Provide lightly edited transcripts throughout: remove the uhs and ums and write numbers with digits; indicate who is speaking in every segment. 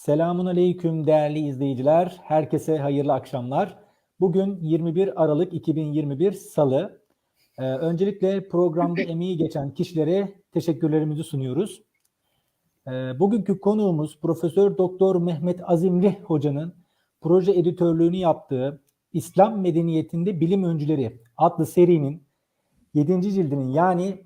Speaker 1: Selamun aleyküm değerli izleyiciler. Herkese hayırlı akşamlar. Bugün 21 Aralık 2021 Salı. Öncelikle programda emeği geçen kişilere teşekkürlerimizi sunuyoruz. Bugünkü konuğumuz Profesör Doktor Mehmet Azimli Hoca'nın proje editörlüğünü yaptığı İslam Medeniyetinde Bilim Öncüleri adlı serinin 7. cildinin yani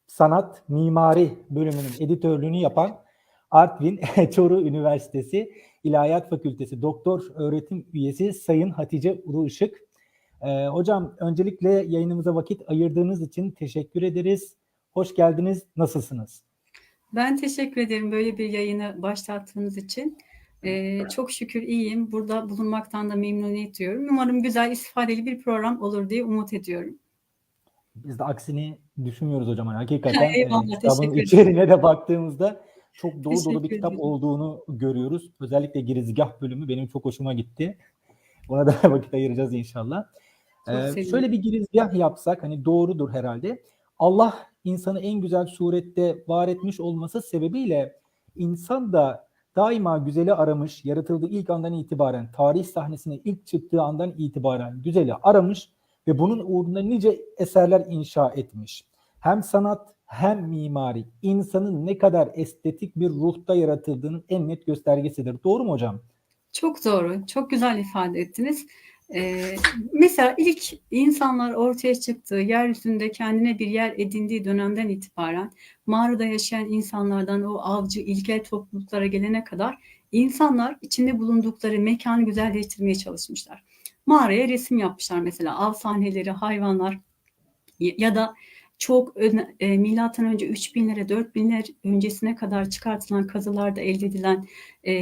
Speaker 1: sanat mimari bölümünün editörlüğünü yapan Artvin Çoruh Üniversitesi İlahiyat Fakültesi Doktor Öğretim Üyesi Sayın Hatice Uru Işık. Hocam öncelikle yayınımıza vakit ayırdığınız için teşekkür ederiz. Hoş geldiniz. Nasılsınız?
Speaker 2: Ben teşekkür ederim böyle bir yayını başlattığınız için. Çok şükür iyiyim. Burada bulunmaktan da memnuniyet duyuyorum. Umarım güzel, istifadeli bir program olur diye umut ediyorum.
Speaker 1: Biz de aksini düşünmüyoruz hocam. Hakikaten
Speaker 2: Eyvallah,
Speaker 1: kitabın
Speaker 2: teşekkür ederim.
Speaker 1: içeriğine de baktığımızda çok dolu dolu bir
Speaker 2: Teşekkür
Speaker 1: kitap
Speaker 2: ederim.
Speaker 1: olduğunu görüyoruz. Özellikle girizgah bölümü benim çok hoşuma gitti. Ona da vakit ayıracağız inşallah.
Speaker 2: Çok sevindim.
Speaker 1: Şöyle bir girizgah yapsak hani doğrudur herhalde. Allah insanı en güzel surette var etmiş olması sebebiyle insan da daima güzeli aramış, yaratıldığı ilk andan itibaren, tarih sahnesine ilk çıktığı andan itibaren güzeli aramış ve bunun uğruna nice eserler inşa etmiş. Hem sanat hem mimari insanın ne kadar estetik bir ruhta yaratıldığının en net göstergesidir. Doğru mu hocam?
Speaker 2: Çok doğru, çok güzel ifade ettiniz. Mesela ilk insanlar ortaya çıktığı, yeryüzünde kendine bir yer edindiği dönemden itibaren mağarada yaşayan insanlardan o avcı, ilkel topluluklara gelene kadar insanlar içinde bulundukları mekanı güzelleştirmeye çalışmışlar. Mağaraya resim yapmışlar mesela, av sahneleri, hayvanlar ya da çok milattan önce 3000'lere 4000'ler öncesine kadar çıkartılan kazılarda elde edilen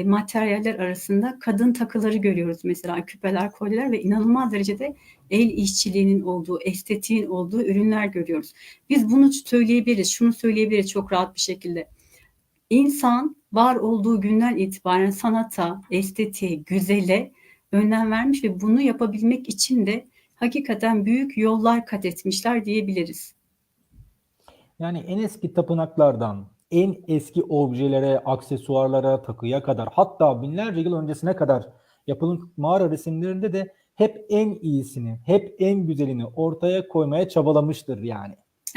Speaker 2: materyaller arasında kadın takıları görüyoruz mesela, küpeler, kolyeler ve inanılmaz derecede el işçiliğinin olduğu, estetiğin olduğu ürünler görüyoruz. Biz bunu söyleyebiliriz, şunu söyleyebiliriz çok rahat bir şekilde. İnsan var olduğu günden itibaren sanata, estetiğe, güzele önem vermiş ve bunu yapabilmek için de hakikaten büyük yollar kat etmişler diyebiliriz.
Speaker 1: Yani en eski tapınaklardan en eski objelere, aksesuarlara, takıya kadar hatta binlerce yıl öncesine kadar yapılan mağara resimlerinde de hep en iyisini, hep en güzelini ortaya koymaya çabalamıştır yani.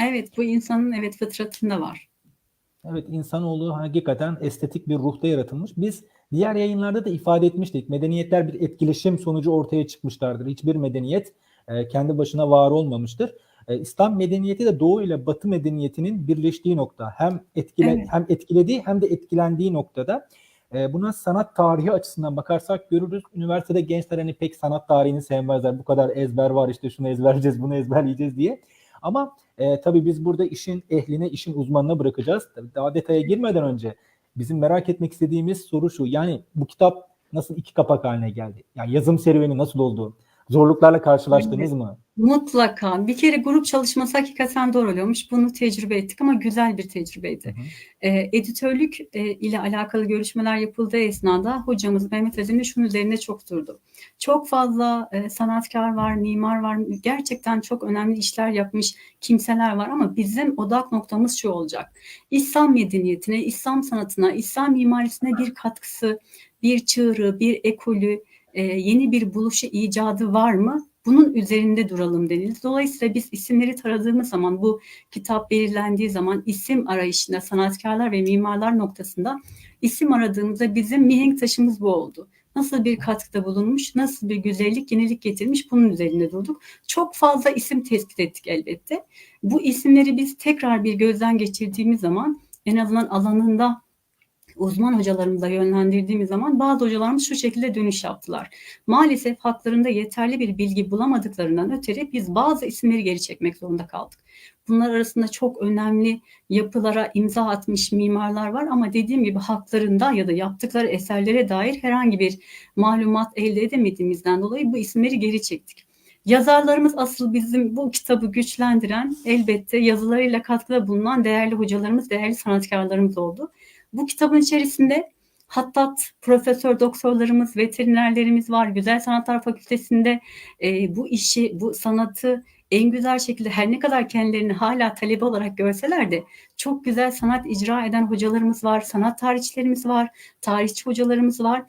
Speaker 2: Evet, bu insanın fıtratında var.
Speaker 1: Evet, insanoğlu hakikaten estetik bir ruhta yaratılmış. Biz diğer yayınlarda da ifade etmiştik. Medeniyetler bir etkileşim sonucu ortaya çıkmışlardır. Hiçbir medeniyet kendi başına var olmamıştır. İslam medeniyeti de Doğu ile Batı medeniyetinin birleştiği nokta. Hem hem etkilediği hem de etkilendiği noktada. Buna sanat tarihi açısından bakarsak görürüz. Üniversitede gençler hani pek sanat tarihini sevmezler. Bu kadar ezber var, işte şunu ezberleyeceğiz, bunu ezberleyeceğiz diye. Ama tabii biz burada işin ehline, işin uzmanına bırakacağız. Tabii daha detaya girmeden önce bizim merak etmek istediğimiz soru şu. Yani bu kitap nasıl iki kapak haline geldi? Yani yazım serüveni nasıl oldu? Zorluklarla karşılaştınız mı?
Speaker 2: Mutlaka. Bir kere grup çalışması hakikaten doğru oluyormuş. Bunu tecrübe ettik ama güzel bir tecrübeydi. Editörlük ile alakalı görüşmeler yapıldığı esnada hocamız Mehmet Azimli şunun üzerinde çok durdu. Çok fazla sanatkar var, mimar var. Gerçekten çok önemli işler yapmış kimseler var ama bizim odak noktamız şu olacak. İslam medeniyetine, İslam sanatına, İslam mimarisine bir katkısı, bir çığırı, bir ekolü, yeni bir buluşu, icadı var mı? Bunun üzerinde duralım denildi. Dolayısıyla biz isimleri taradığımız zaman, bu kitap belirlendiği zaman isim arayışında sanatkarlar ve mimarlar noktasında isim aradığımızda bizim mihenk taşımız bu oldu. Nasıl bir katkıda bulunmuş, nasıl bir güzellik, yenilik getirmiş, bunun üzerinde durduk. Çok fazla isim tespit ettik elbette. Bu isimleri biz tekrar bir gözden geçirdiğimiz zaman en azından alanında uzman hocalarımıza yönlendirdiğimiz zaman bazı hocalarımız şu şekilde dönüş yaptılar. Maalesef haklarında yeterli bir bilgi bulamadıklarından ötürü biz bazı isimleri geri çekmek zorunda kaldık. Bunlar arasında çok önemli yapılara imza atmış mimarlar var ama dediğim gibi haklarında ya da yaptıkları eserlere dair herhangi bir malumat elde edemediğimizden dolayı bu isimleri geri çektik. Yazarlarımız asıl bizim bu kitabı güçlendiren, elbette yazılarıyla katkıda bulunan değerli hocalarımız, değerli sanatkarlarımız oldu. Bu kitabın içerisinde hattat profesör doktorlarımız, veterinerlerimiz var. Güzel Sanatlar Fakültesi'nde bu işi, bu sanatı en güzel şekilde her ne kadar kendilerini hala talebe olarak görseler de çok güzel sanat icra eden hocalarımız var, sanat tarihçilerimiz var, tarihçi hocalarımız var.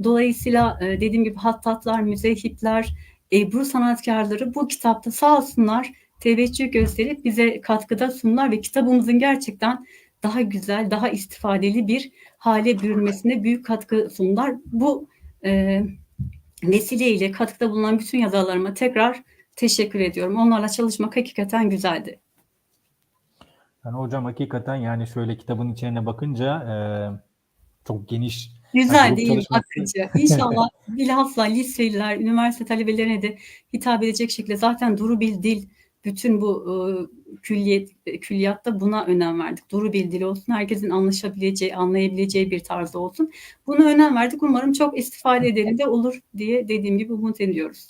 Speaker 2: Dolayısıyla dediğim gibi hattatlar, müzehipler, Ebru sanatkarları bu kitapta sağ olsunlar teveccüh gösterip bize katkıda sundular ve kitabımızın gerçekten daha güzel, daha istifadeli bir hale bürünmesine büyük katkı sundular. Bu vesileyle katkıda bulunan bütün yazarlarıma tekrar teşekkür ediyorum. Onlarla çalışmak hakikaten güzeldi.
Speaker 1: Yani hocam hakikaten yani şöyle kitabın içine bakınca çok geniş.
Speaker 2: Güzel
Speaker 1: Yani grup
Speaker 2: değil mi?
Speaker 1: çalışması.
Speaker 2: Akıcı. İnşallah bilhassa liseliler, üniversite talebelerine de hitap edecek şekilde zaten Duru Bil Dil bütün bu külliyatta buna önem verdik. Duru Bil Dil olsun, herkesin anlaşabileceği, anlayabileceği bir tarzda olsun. Buna önem verdik. Umarım çok istifade ederim de olur diye dediğim gibi umut ediyoruz.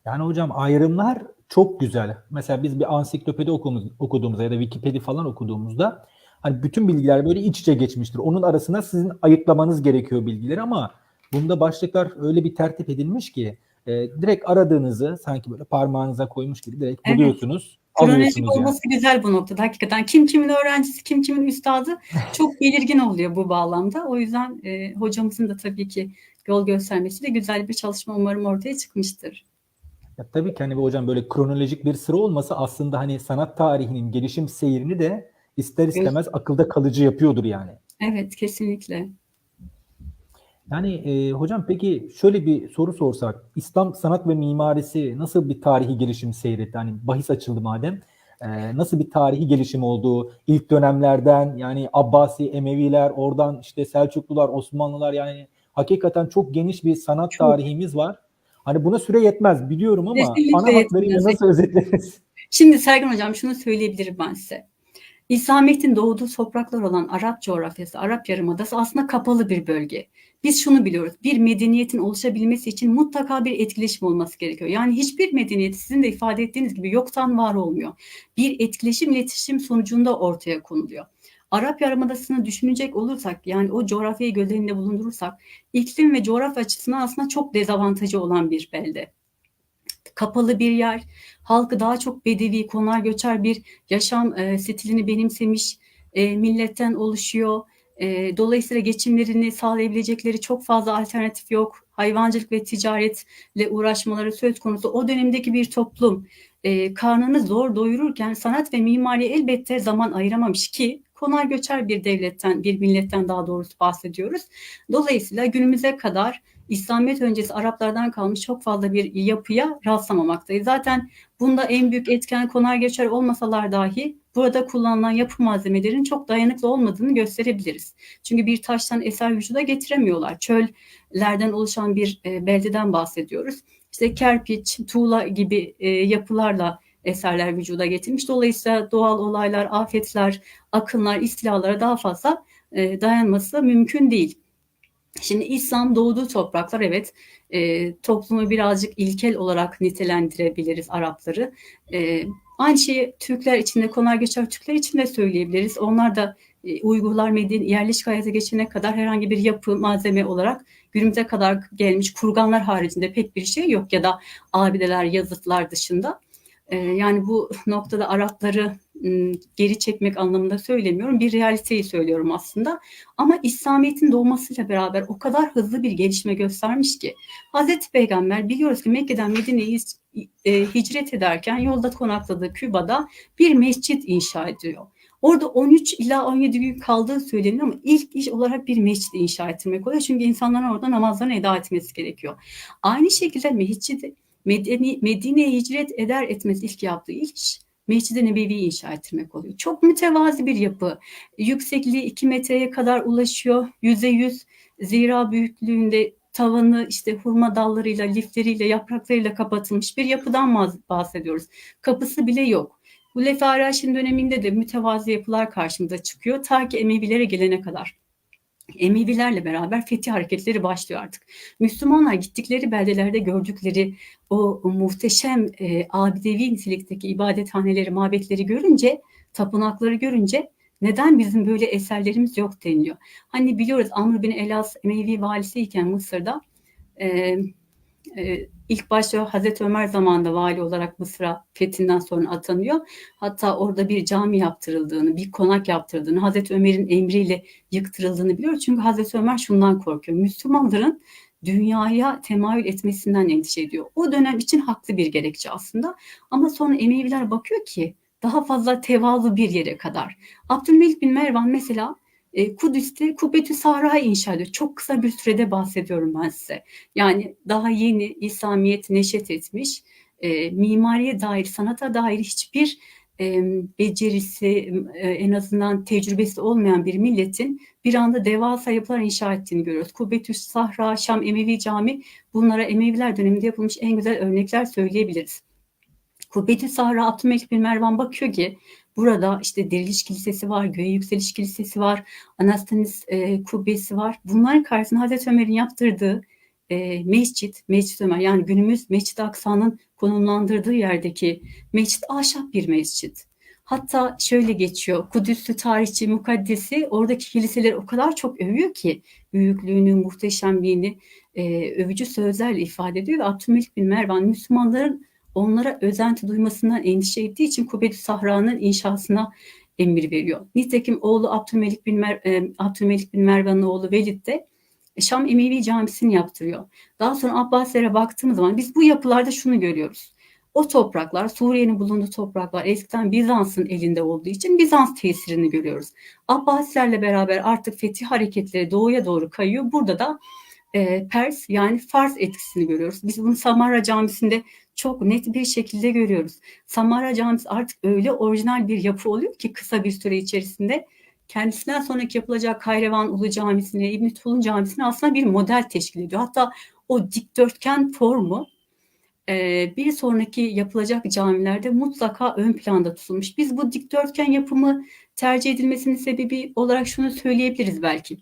Speaker 1: Yani hocam ayrımlar çok güzel. Mesela biz bir ansiklopedi okuduğumuzda ya da Wikipedia falan okuduğumuzda hani bütün bilgiler böyle iç içe geçmiştir. Onun arasına sizin ayıklamanız gerekiyor bilgileri ama bunda başlıklar öyle bir tertip edilmiş ki direkt aradığınızı sanki böyle parmağınıza koymuş gibi direkt buluyorsunuz, alıyorsunuz
Speaker 2: Kronolojik olması güzel bu noktada. Hakikaten kim kimin öğrencisi, kim kimin üstadı çok belirgin oluyor bu bağlamda. O yüzden hocamızın da tabii ki yol göstermesiyle güzel bir çalışma umarım ortaya çıkmıştır.
Speaker 1: Ya tabii ki hani hocam böyle kronolojik bir sıra olması aslında hani sanat tarihinin gelişim seyrini de ister istemez akılda kalıcı yapıyordur yani.
Speaker 2: Evet, kesinlikle.
Speaker 1: Yani hocam peki şöyle bir soru sorsak, İslam sanat ve mimarisi nasıl bir tarihi gelişim seyretti? Hani bahis açıldı madem. Nasıl bir tarihi gelişim oldu? İlk dönemlerden yani Abbasi, Emeviler, oradan işte Selçuklular, Osmanlılar yani hakikaten çok geniş bir sanat tarihimiz var. Hani buna süre yetmez biliyorum ama
Speaker 2: Kesinlikle
Speaker 1: ana hatlarıyla
Speaker 2: yetmez.
Speaker 1: nasıl özetleriz?
Speaker 2: Şimdi Sergen Hocam şunu söyleyebilirim ben size. İslamiyet'in doğduğu topraklar olan Arap coğrafyası, Arap Yarımadası aslında kapalı bir bölge. Biz şunu biliyoruz, bir medeniyetin oluşabilmesi için mutlaka bir etkileşim olması gerekiyor. Yani hiçbir medeniyet sizin de ifade ettiğiniz gibi yoktan var olmuyor. Bir etkileşim, iletişim sonucunda ortaya konuluyor. Arap Yarımadası'nı düşünecek olursak, yani o coğrafyayı göz önünde bulundurursak, iklim ve coğrafya açısından aslında çok dezavantajı olan bir belde. Kapalı bir yer, halkı daha çok bedevi, konar göçer bir yaşam stilini benimsemiş milletten oluşuyor. Dolayısıyla geçimlerini sağlayabilecekleri çok fazla alternatif yok. Hayvancılık ve ticaretle uğraşmaları söz konusu. O dönemdeki bir toplum karnını zor doyururken sanat ve mimari elbette zaman ayıramamış ki konar göçer bir devletten, bir milletten daha doğrusu bahsediyoruz. Dolayısıyla günümüze kadar İslamiyet öncesi Araplardan kalmış çok fazla bir yapıya rastlamamaktayız. Zaten bunda en büyük etken konar göçer olmasalar dahi burada kullanılan yapı malzemelerinin çok dayanıklı olmadığını gösterebiliriz. Çünkü bir taştan eser vücuda getiremiyorlar. Çöllerden oluşan bir beldeden bahsediyoruz. İşte kerpiç, tuğla gibi yapılarla eserler vücuda getirmiş. Dolayısıyla doğal olaylar, afetler, akınlar, istilalara daha fazla dayanması mümkün değil. Şimdi İslam doğduğu topraklar evet toplumu birazcık ilkel olarak nitelendirebiliriz Arapları. Aynı şeyi Türkler içinde konar göçer Türkler için de söyleyebiliriz. Onlar da Uygurlar yerleşik hayata geçene kadar herhangi bir yapı malzeme olarak günümüze kadar gelmiş kurganlar haricinde pek bir şey yok ya da abideler yazıtlar dışında. Yani bu noktada Arapları geri çekmek anlamında söylemiyorum. Bir realiteyi söylüyorum aslında. Ama İslamiyet'in doğmasıyla beraber o kadar hızlı bir gelişme göstermiş ki Hazreti Peygamber biliyoruz ki Mekke'den Medine'ye hicret ederken yolda konakladığı Küba'da bir mescit inşa ediyor. Orada 13 ila 17 gün kaldığı söyleniyor ama ilk iş olarak bir mescid inşa ettirmek oluyor. Çünkü insanların orada namazlarını eda etmesi gerekiyor. Aynı şekilde Medine'ye hicret eder etmez ilk yaptığı iş Mescid-i Nebevi'yi inşa ettirmek oluyor. Çok mütevazi bir yapı. Yüksekliği 2 metreye kadar ulaşıyor. %100 zira büyüklüğünde tavanı işte hurma dallarıyla, lifleriyle, yapraklarıyla kapatılmış bir yapıdan bahsediyoruz. Kapısı bile yok. Hulefâ-i Raşid'in döneminde de mütevazi yapılar karşımıza çıkıyor. Ta ki Emevilere gelene kadar. Emevilerle beraber fetih hareketleri başlıyor artık. Müslümanlar gittikleri beldelerde gördükleri o muhteşem abidevi nitelikteki ibadethaneleri, mabetleri görünce, tapınakları görünce neden bizim böyle eserlerimiz yok deniliyor. Hani biliyoruz Amr bin Elas Emevi valisiyken Mısır'da ilk başta Hazreti Ömer zamanında vali olarak Mısır'a fethinden sonra atanıyor. Hatta orada bir cami yaptırıldığını, bir konak yaptırıldığını, Hazreti Ömer'in emriyle yıktırıldığını biliyor. Çünkü Hazreti Ömer şundan korkuyor. Müslümanların dünyaya temayül etmesinden endişe ediyor. O dönem için haklı bir gerekçe aslında. Ama sonra Emeviler bakıyor ki daha fazla tevazu bir yere kadar. Abdülmelik bin Mervan mesela Kudüs'te Kubbetü Sahra'yı inşa ediyor. Çok kısa bir sürede bahsediyorum ben size. Yani daha yeni İslamiyet neşet etmiş, mimariye dair, sanata dair hiçbir becerisi, en azından tecrübesi olmayan bir milletin bir anda devasa yapılar inşa ettiğini görüyoruz. Kubbetü Sahra, Şam Emevi Cami, bunlara Emeviler döneminde yapılmış en güzel örnekler söyleyebiliriz. Kubbetü Sahra, Abdülmelik bin Mervan bakıyor ki burada işte Diriliş Kilisesi var, Göğe Yükseliş Kilisesi var, Anastanis Kubbesi var. Bunların karşısında Hazreti Ömer'in yaptırdığı Mescid Ömer, yani günümüz Mescid-i Aksa'nın konumlandırdığı yerdeki mescit ahşap bir mescit. Hatta şöyle geçiyor, Kudüs'lü tarihçi Mukaddesi oradaki kiliseleri o kadar çok övüyor ki büyüklüğünü, muhteşemliğini övücü sözlerle ifade ediyor ve Abdülmelik bin Mervan Müslümanların onlara özenti duymasından endişe ettiği için Kubbetü Sahra'nın inşasına emir veriyor. Nitekim oğlu Abdülmelik bin Mervan'ın oğlu Velid de Şam Emevi Camisi'ni yaptırıyor. Daha sonra Abbasilere baktığımız zaman biz bu yapılarda şunu görüyoruz. O topraklar, Suriye'nin bulunduğu topraklar eskiden Bizans'ın elinde olduğu için Bizans tesirini görüyoruz. Abbasilerle beraber artık fetih hareketleri doğuya doğru kayıyor. Burada da Pers, yani Fars etkisini görüyoruz. Biz bunu Samarra Camisi'nde çok net bir şekilde görüyoruz. Samarra Camisi artık öyle orijinal bir yapı oluyor ki kısa bir süre içerisinde kendisinden sonraki yapılacak Kayrevan Ulu Camisi'ne, İbn Tulun Camisi'ne aslında bir model teşkil ediyor. Hatta o dikdörtgen formu bir sonraki yapılacak camilerde mutlaka ön planda tutulmuş. Biz bu dikdörtgen yapımı tercih edilmesinin sebebi olarak şunu söyleyebiliriz belki.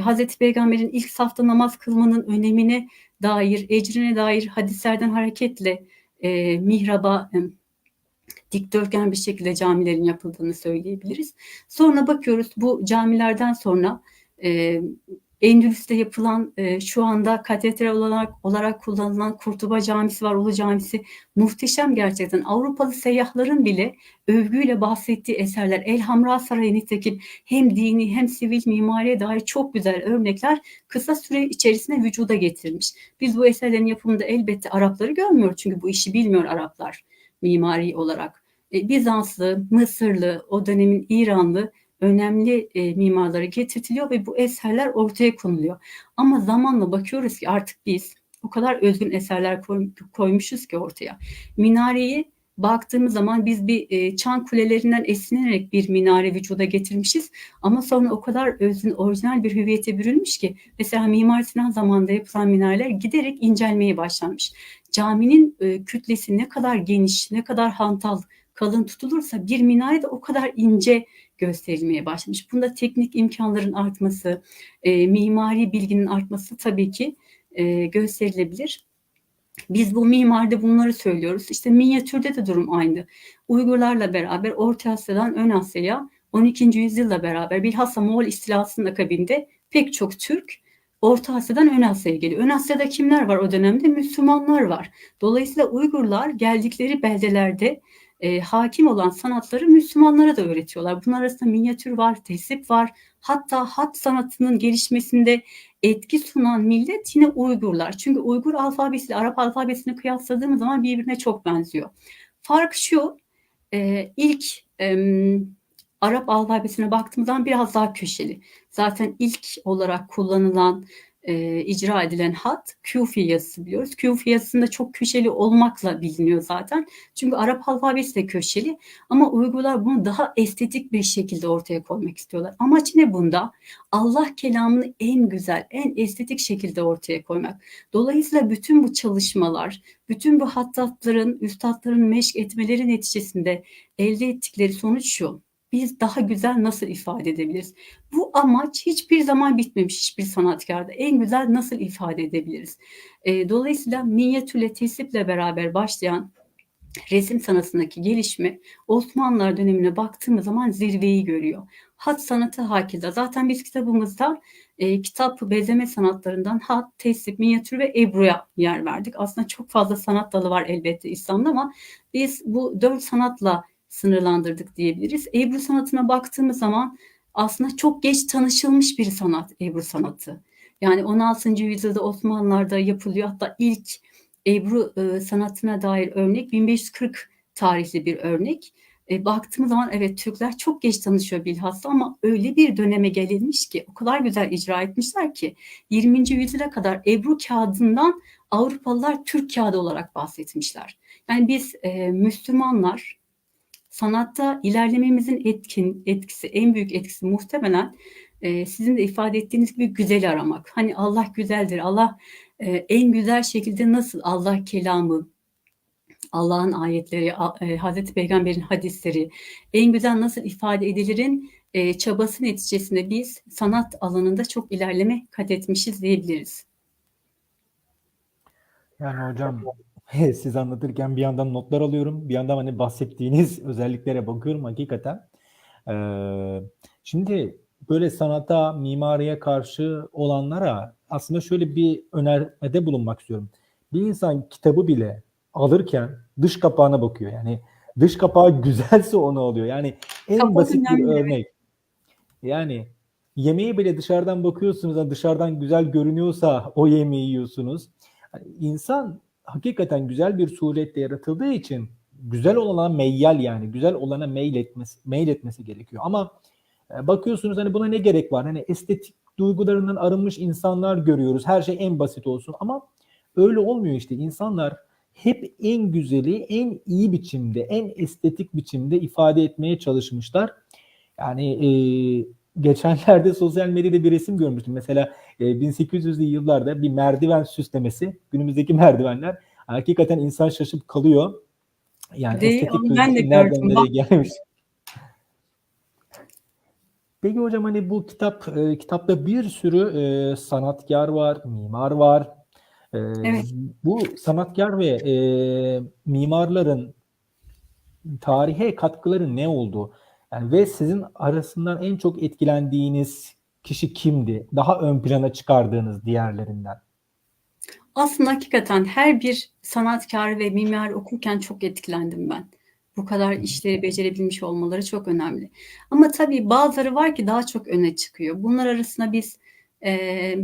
Speaker 2: Hazreti Peygamber'in ilk safta namaz kılmanın önemine dair, ecrine dair hadislerden hareketle mihraba dikdörtgen bir şekilde camilerin yapıldığını söyleyebiliriz. Sonra bakıyoruz bu camilerden sonra Endülüs'te yapılan şu anda katedral olarak kullanılan Kurtuba Camisi var, Ulu Camisi. Muhteşem gerçekten. Avrupalı seyyahların bile övgüyle bahsettiği eserler. El Hamra Sarayı nitekim hem dini hem sivil mimariye dair çok güzel örnekler kısa süre içerisinde vücuda getirilmiş. Biz bu eserlerin yapımında elbette Arapları görmüyoruz çünkü bu işi bilmiyor Araplar mimari olarak. Bizanslı, Mısırlı, o dönemin İranlı önemli mimarları getirtiliyor ve bu eserler ortaya konuluyor. Ama zamanla bakıyoruz ki artık biz o kadar özgün eserler koymuşuz ki ortaya. Minareyi baktığımız zaman biz bir çan kulelerinden esinlenerek bir minare vücuda getirmişiz. Ama sonra o kadar özgün, orijinal bir hüviyete bürünmüş ki mesela Mimar Sinan zamanında yapılan minareler giderek incelmeye başlanmış. Caminin kütlesi ne kadar geniş, ne kadar hantal, kalın tutulursa bir minare de o kadar ince gösterilmeye başlamış. Bunda teknik imkanların artması, mimari bilginin artması tabii ki gösterilebilir. Biz bu mimaride bunları söylüyoruz. İşte minyatürde de durum aynı. Uygurlarla beraber Orta Asya'dan Ön Asya'ya 12. yüzyılla beraber bilhassa Moğol istilasının akabinde pek çok Türk Orta Asya'dan Ön Asya'ya geliyor. Ön Asya'da kimler var o dönemde? Müslümanlar var. Dolayısıyla Uygurlar geldikleri beldelerde hakim olan sanatları Müslümanlara da öğretiyorlar. Bunlar arasında minyatür var, tesip var. Hatta hat sanatının gelişmesinde etki sunan millet yine Uygurlar. Çünkü Uygur alfabesiyle Arap alfabesini kıyasladığımız zaman birbirine çok benziyor. Fark şu, ilk Arap alfabesine baktığımız zaman biraz daha köşeli. Zaten ilk olarak kullanılan, icra edilen hat Küfi yazısı biliyoruz. Küfi yazısında çok köşeli olmakla biliniyor zaten. Çünkü Arap alfabesi de köşeli ama Uygurlar bunu daha estetik bir şekilde ortaya koymak istiyorlar. Amaç ne bunda? Allah kelamını en güzel, en estetik şekilde ortaya koymak. Dolayısıyla bütün bu çalışmalar, bütün bu hattatların, üstadların meşk etmeleri neticesinde elde ettikleri sonuç şu: biz daha güzel nasıl ifade edebiliriz? Bu amaç hiçbir zaman bitmemiş hiçbir sanatkarda. En güzel nasıl ifade edebiliriz? Dolayısıyla minyatürle, tesiple beraber başlayan resim sanatındaki gelişme Osmanlılar dönemine baktığımız zaman zirveyi görüyor. hat sanatı hakeza. Zaten biz kitabımızda kitap bezeme sanatlarından hat, tesip, minyatür ve ebruya yer verdik. Aslında çok fazla sanat dalı var elbette İslam'da ama biz bu 4 sanatla sınırlandırdık diyebiliriz. Ebru sanatına baktığımız zaman aslında çok geç tanışılmış bir sanat Ebru sanatı. Yani 16. yüzyılda Osmanlılar'da yapılıyor. Hatta ilk Ebru sanatına dair örnek 1540 tarihli bir örnek. Baktığımız zaman evet Türkler çok geç tanışıyor bilhassa ama öyle bir döneme gelinmiş ki o kadar güzel icra etmişler ki 20. yüzyıla kadar Ebru kağıdından Avrupalılar Türk kağıdı olarak bahsetmişler. Yani biz Müslümanlar sanatta ilerlememizin etkisi, en büyük etkisi muhtemelen sizin de ifade ettiğiniz gibi güzeli aramak. Hani Allah güzeldir. Allah en güzel şekilde nasıl Allah kelamı, Allah'ın ayetleri, Hazreti Peygamber'in hadisleri en güzel nasıl ifade edilerin çabası neticesinde biz sanat alanında çok ilerleme kat etmişiz diyebiliriz.
Speaker 1: Yani hocam siz anlatırken bir yandan notlar alıyorum. Bir yandan hani bahsettiğiniz özelliklere bakıyorum hakikaten. Şimdi böyle sanata, mimariye karşı olanlara aslında şöyle bir önermede bulunmak istiyorum. Bir insan kitabı bile alırken dış kapağına bakıyor. Yani dış kapağı güzelse onu alıyor. Yani en
Speaker 2: Kapak
Speaker 1: basit bir
Speaker 2: önemli.
Speaker 1: örnek. Yani yemeği bile dışarıdan bakıyorsunuz, yani dışarıdan güzel görünüyorsa o yemeği yiyorsunuz. Yani insan hakikaten güzel bir surette yaratıldığı için güzel olana meyyal, yani güzel olana meyletmesi gerekiyor. Ama bakıyorsunuz hani buna ne gerek var? Hani estetik duygularından arınmış insanlar görüyoruz. Her şey en basit olsun ama öyle olmuyor işte. İnsanlar hep en güzeli, en iyi biçimde, en estetik biçimde ifade etmeye çalışmışlar. Yani geçenlerde sosyal medyada bir resim görmüştüm. Mesela 1800'lü yıllarda bir merdiven süslemesi. Günümüzdeki merdivenler hakikaten insan şaşıp kalıyor. Yani
Speaker 2: Değil,
Speaker 1: estetik
Speaker 2: onu ben de
Speaker 1: duygusu nereden
Speaker 2: gördüm.
Speaker 1: nereye
Speaker 2: Bak,
Speaker 1: gelmiş. Peki hocam hani bu kitapta bir sürü sanatkar var, mimar var. E,
Speaker 2: evet.
Speaker 1: Bu sanatkar ve mimarların tarihe katkıları ne oldu? Yani ve sizin arasından en çok etkilendiğiniz kişi kimdi? Daha ön plana çıkardığınız diğerlerinden.
Speaker 2: Aslında hakikaten her bir sanatkar ve mimar okurken çok etkilendim ben. Bu kadar işleri becerebilmiş olmaları çok önemli. Ama tabii bazıları var ki daha çok öne çıkıyor. Bunlar arasında biz e,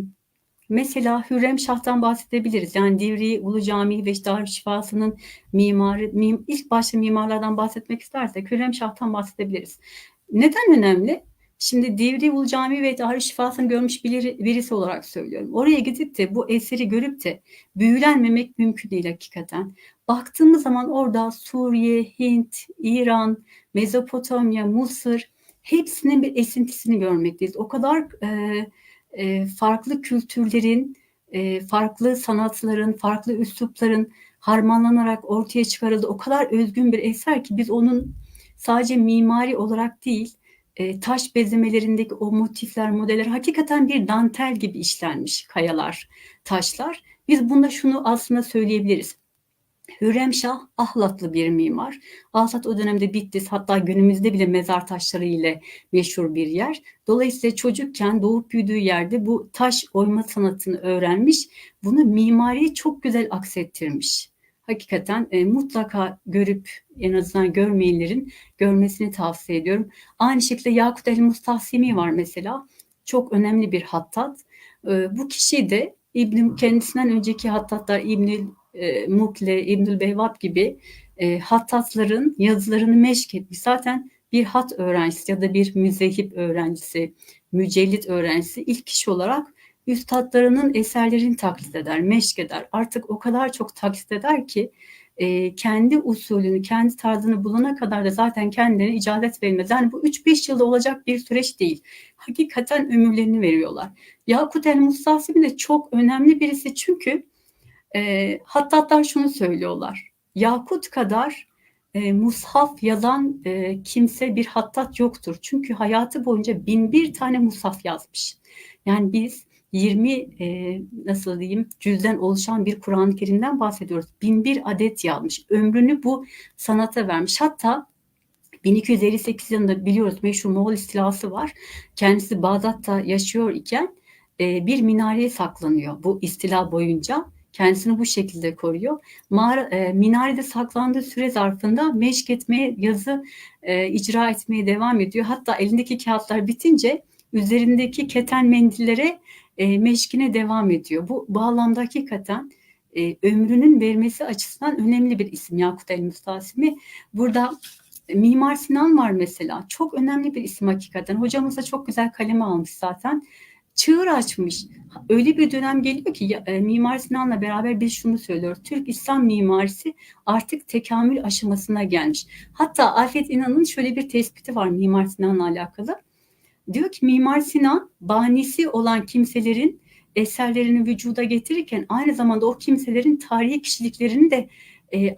Speaker 2: mesela Hürrem Şah'tan bahsedebiliriz. Yani Divriği Ulu Camii ve Darüşşifası'nın mimarı, ilk başta mimarlardan bahsetmek istersek Hürrem Şah'tan bahsedebiliriz. Neden önemli? Şimdi Divriği Ulu Camii ve Darüşşifası'nı görmüş birisi olarak söylüyorum. Oraya gidip de bu eseri görüp de büyülenmemek mümkün değil hakikaten. Baktığımız zaman orada Suriye, Hint, İran, Mezopotamya, Mısır hepsinin bir esintisini görmekteyiz. O kadar farklı kültürlerin, farklı sanatların, farklı üslupların harmanlanarak ortaya çıkarıldığı o kadar özgün bir eser ki biz onun sadece mimari olarak değil, taş bezemelerindeki o motifler, modeller hakikaten bir dantel gibi işlenmiş kayalar, taşlar. Biz bunda şunu aslında söyleyebiliriz. Hürremşah Ahlatlı bir mimar. Ahlat o dönemde Bitlis, hatta günümüzde bile mezar taşları ile meşhur bir yer. Dolayısıyla çocukken doğup büyüdüğü yerde bu taş oyma sanatını öğrenmiş. Bunu mimariye çok güzel aksettirmiş. Hakikaten mutlaka görüp en azından görmeyenlerin görmesini tavsiye ediyorum. Aynı şekilde Yakut el-Mustahsimi var mesela. Çok önemli bir hattat. Bu kişi de kendisinden önceki hattatlar Mukle, İbnül Beyvat gibi hattatların yazılarını meşk etmiş. Zaten bir hat öğrencisi ya da bir müzehip öğrencisi, mücellit öğrencisi ilk kişi olarak üstadlarının eserlerini taklit eder, meşk eder. Artık o kadar çok taklit eder ki kendi usulünü, kendi tarzını bulana kadar da zaten kendilerine icazet verilmez. Yani bu 3-5 yılda olacak bir süreç değil. Hakikaten ömürlerini veriyorlar. Yakut el-Mustasibi de çok önemli birisi çünkü hattatlar şunu söylüyorlar. Yakut kadar mushaf yazan kimse bir hattat yoktur. Çünkü hayatı boyunca 1001 tane mushaf yazmış. Yani biz 20 nasıl diyeyim cüzden oluşan bir Kur'an-ı Kerim'den bahsediyoruz. 1001 adet yazmış. Ömrünü bu sanata vermiş. Hatta 1258 yılında biliyoruz meşhur Moğol istilası var. Kendisi Bağdat'ta yaşıyor iken bir minareye saklanıyor bu istila boyunca. Kendisini bu şekilde koruyor. Minarede saklandığı süre zarfında meşk etmeye, yazı icra etmeye devam ediyor. Hatta elindeki kağıtlar bitince üzerindeki keten mendillere meşkine devam ediyor. Bu bağlamda hakikaten ömrünün vermesi açısından önemli bir isim Yakut el-Müstasimi. Burada Mimar Sinan var mesela. Çok önemli bir isim hakikaten. Hocamız da çok güzel kaleme almış zaten. Çığır açmış. Öyle bir dönem geliyor ki Mimar Sinan'la beraber biz şunu söylüyoruz. Türk İslam mimarisi artık tekamül aşamasına gelmiş. Hatta Afet İnan'ın şöyle bir tespiti var Mimar Sinan'la alakalı. Diyor ki Mimar Sinan banisi olan kimselerin eserlerini vücuda getirirken aynı zamanda o kimselerin tarihi kişiliklerini de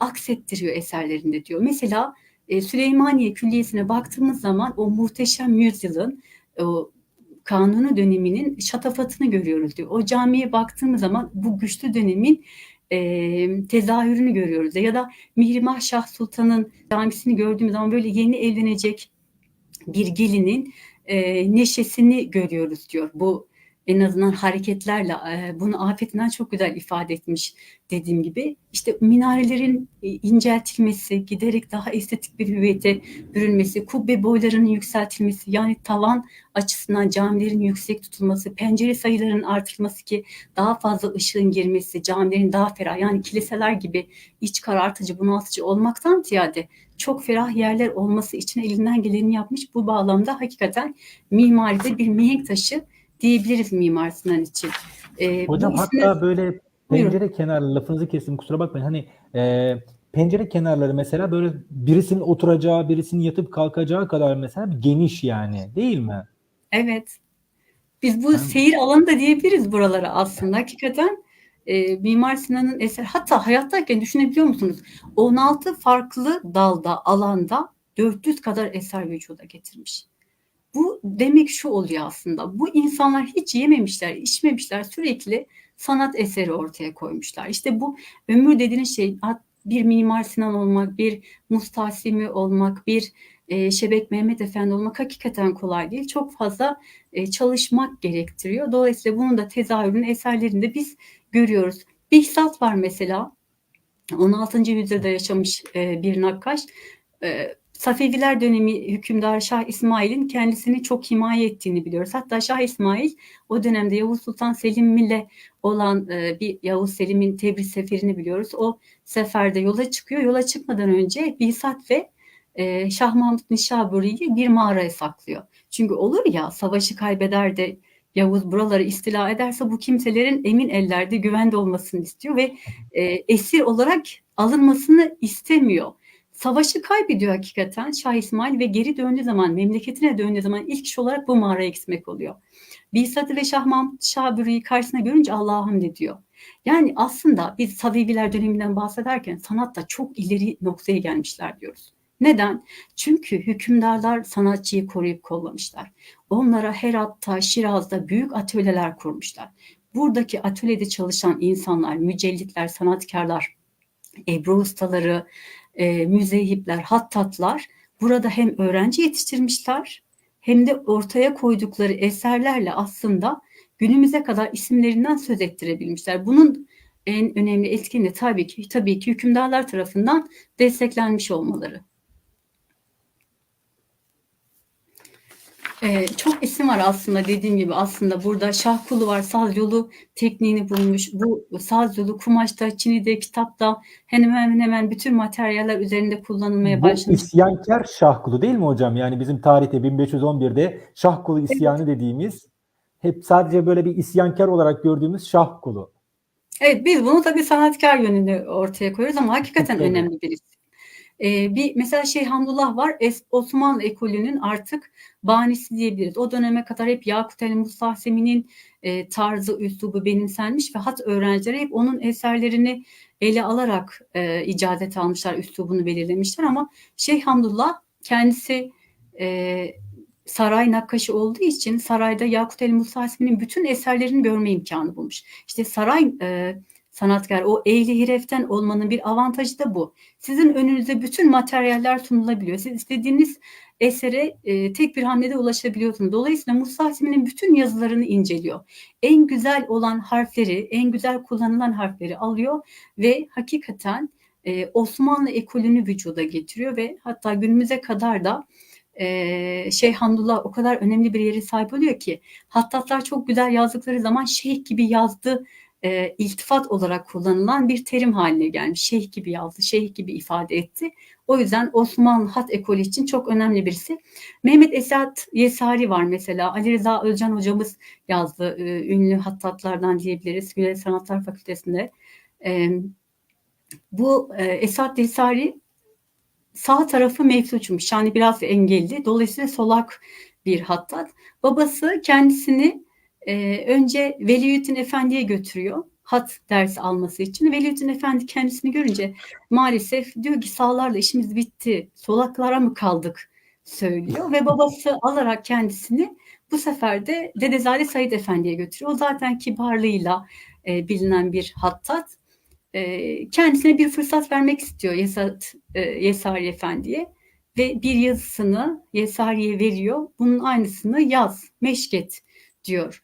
Speaker 2: aksettiriyor eserlerinde diyor. Mesela Süleymaniye Külliyesi'ne baktığımız zaman o muhteşem yüzyılın, o Kanuni döneminin şatafatını görüyoruz diyor. O camiye baktığımız zaman bu güçlü dönemin tezahürünü görüyoruz. Ya da Mihrimah Şah Sultan'ın camisini gördüğümüz zaman böyle yeni evlenecek bir gelinin neşesini görüyoruz diyor. Bu en azından hareketlerle bunu Afetinden çok güzel ifade etmiş dediğim gibi. İşte minarelerin inceltilmesi, giderek daha estetik bir hüviyete bürünmesi, kubbe boylarının yükseltilmesi, yani tavan açısından camilerin yüksek tutulması, pencere sayılarının artırılması ki daha fazla ışığın girmesi, camilerin daha ferah, yani kiliseler gibi iç karartıcı, bunaltıcı olmaktan ziyade çok ferah yerler olması için elinden geleni yapmış. Bu bağlamda hakikaten mimaride bir mihenk taşı diyebiliriz Mimar Sinan için.
Speaker 1: Hocam hatta böyle
Speaker 2: buyurun.
Speaker 1: pencere kenarları, lafınızı kestim kusura bakmayın. Hani pencere kenarları mesela böyle birisinin oturacağı, birisinin yatıp kalkacağı kadar mesela geniş yani, değil mi?
Speaker 2: Evet. Biz bu seyir alanı da diyebiliriz buralara aslında. Hakikaten Mimar Sinan'ın eser, hatta hayattayken düşünebiliyor musunuz? 16 farklı dalda, alanda 400 kadar eser vücuda getirmiş. Bu demek şu oluyor aslında. Bu insanlar hiç yememişler, içmemişler, sürekli sanat eseri ortaya koymuşlar. İşte bu ömür dediğiniz şey bir Mimar Sinan olmak, bir Mustasimi olmak, bir Şebek Mehmet Efendi olmak hakikaten kolay değil. Çok fazla çalışmak gerektiriyor. Dolayısıyla bunun da tezahürünü eserlerinde biz görüyoruz. Bihsat var mesela. 16. yüzyılda yaşamış bir nakkaş. Safeviler dönemi hükümdarı Şah İsmail'in kendisini çok himaye ettiğini biliyoruz. Hatta Şah İsmail o dönemde Yavuz Sultan Selim ile olan bir Yavuz Selim'in Tebriz seferini biliyoruz. O seferde yola çıkıyor. Yola çıkmadan önce Bihsat ve Şah Mahmut Nişaburi'yi bir mağaraya saklıyor. Çünkü olur ya, savaşı kaybeder de Yavuz buraları istila ederse bu kimselerin emin ellerde, güvende olmasını istiyor ve esir olarak alınmasını istemiyor. Savaşı kaybediyor hakikaten Şah İsmail ve geri döndüğü zaman, memleketine döndüğü zaman ilk iş olarak bu mağaraya gitmek oluyor. Bihsat'ı ve Şah Mahmut Nişaburi'yi karşısına görünce Allah'a hamd ediyor. Yani aslında biz Safeviler döneminden bahsederken sanatta çok ileri noktaya gelmişler diyoruz. Neden? Çünkü hükümdarlar sanatçıyı koruyup kollamışlar. Onlara Herat'ta, Şiraz'da büyük atölyeler kurmuşlar. Buradaki atölyede çalışan insanlar, mücellitler, sanatkarlar, Ebru ustaları, müzeyhipler, hattatlar burada hem öğrenci yetiştirmişler hem de ortaya koydukları eserlerle aslında günümüze kadar isimlerinden söz ettirebilmişler. Bunun en önemli etkeni de tabii ki hükümdarlar tarafından desteklenmiş olmaları. Çok isim var aslında, dediğim gibi aslında burada Şahkulu var, saz yolu tekniğini bulmuş. Bu saz yolu kumaşta, çinide, kitapta hemen bütün materyaller üzerinde kullanılmaya
Speaker 1: Bu
Speaker 2: başlamış.
Speaker 1: isyankar Şahkulu değil mi hocam? Yani bizim tarihte 1511'de Şahkulu isyanı
Speaker 2: Evet.
Speaker 1: dediğimiz, hep sadece böyle bir isyankar olarak gördüğümüz Şahkulu.
Speaker 2: Evet, biz bunu tabii sanatkar yönünü ortaya koyuyoruz ama hakikaten
Speaker 1: Tabii.
Speaker 2: önemli bir isim. Bir mesela Şeyh Hamdullah var. Osmanlı ekolünün artık banisi diyebiliriz. O döneme kadar hep Yakut el-Mustahsemi'nin tarzı, üslubu benimsenmiş ve hat öğrencileri hep onun eserlerini ele alarak icazet almışlar, üslubunu belirlemişler ama Şeyh Hamdullah kendisi saray nakkaşı olduğu için sarayda Yakut el-Mustahsemi'nin bütün eserlerini görme imkanı bulmuş. İşte sanatkar. O ehli hireften olmanın bir avantajı da bu. Sizin önünüze bütün materyaller sunulabiliyor. Siz istediğiniz esere tek bir hamlede ulaşabiliyorsunuz. Dolayısıyla Musa Hasemi'nin bütün yazılarını inceliyor. En güzel olan harfleri, en güzel kullanılan harfleri alıyor ve hakikaten Osmanlı ekolünü vücuda getiriyor ve hatta günümüze kadar da Şeyh Hamdullah o kadar önemli bir yere sahip oluyor ki hattatlar çok güzel yazdıkları zaman şeyh gibi yazdı iltifat olarak kullanılan bir terim haline gelmiş. Şeyh gibi yazdı, şeyh gibi ifade etti. O yüzden Osmanlı hat ekolü için çok önemli birisi. Mehmet Esat Yesari var mesela. Ali Rıza Özcan hocamız yazdı. Ünlü hattatlardan diyebiliriz. Güzel Sanatlar Fakültesi'nde. Bu Esat Yesari sağ tarafı mevzuçmuş. Yani biraz engelli. Dolayısıyla solak bir hattat. Babası kendisini önce Veliüddin Efendi'ye götürüyor. Hat dersi alması için. Veliüddin Efendi kendisini görünce maalesef diyor ki sağlarla işimiz bitti. Solaklara mı kaldık söylüyor. Ve babası alarak kendisini bu sefer de Dedezade Said Efendi'ye götürüyor. O zaten kibarlığıyla bilinen bir hattat. Kendisine bir fırsat vermek istiyor Yesari Efendi'ye ve bir yazısını Yesari'ye veriyor. Bunun aynısını yaz, meşket diyor.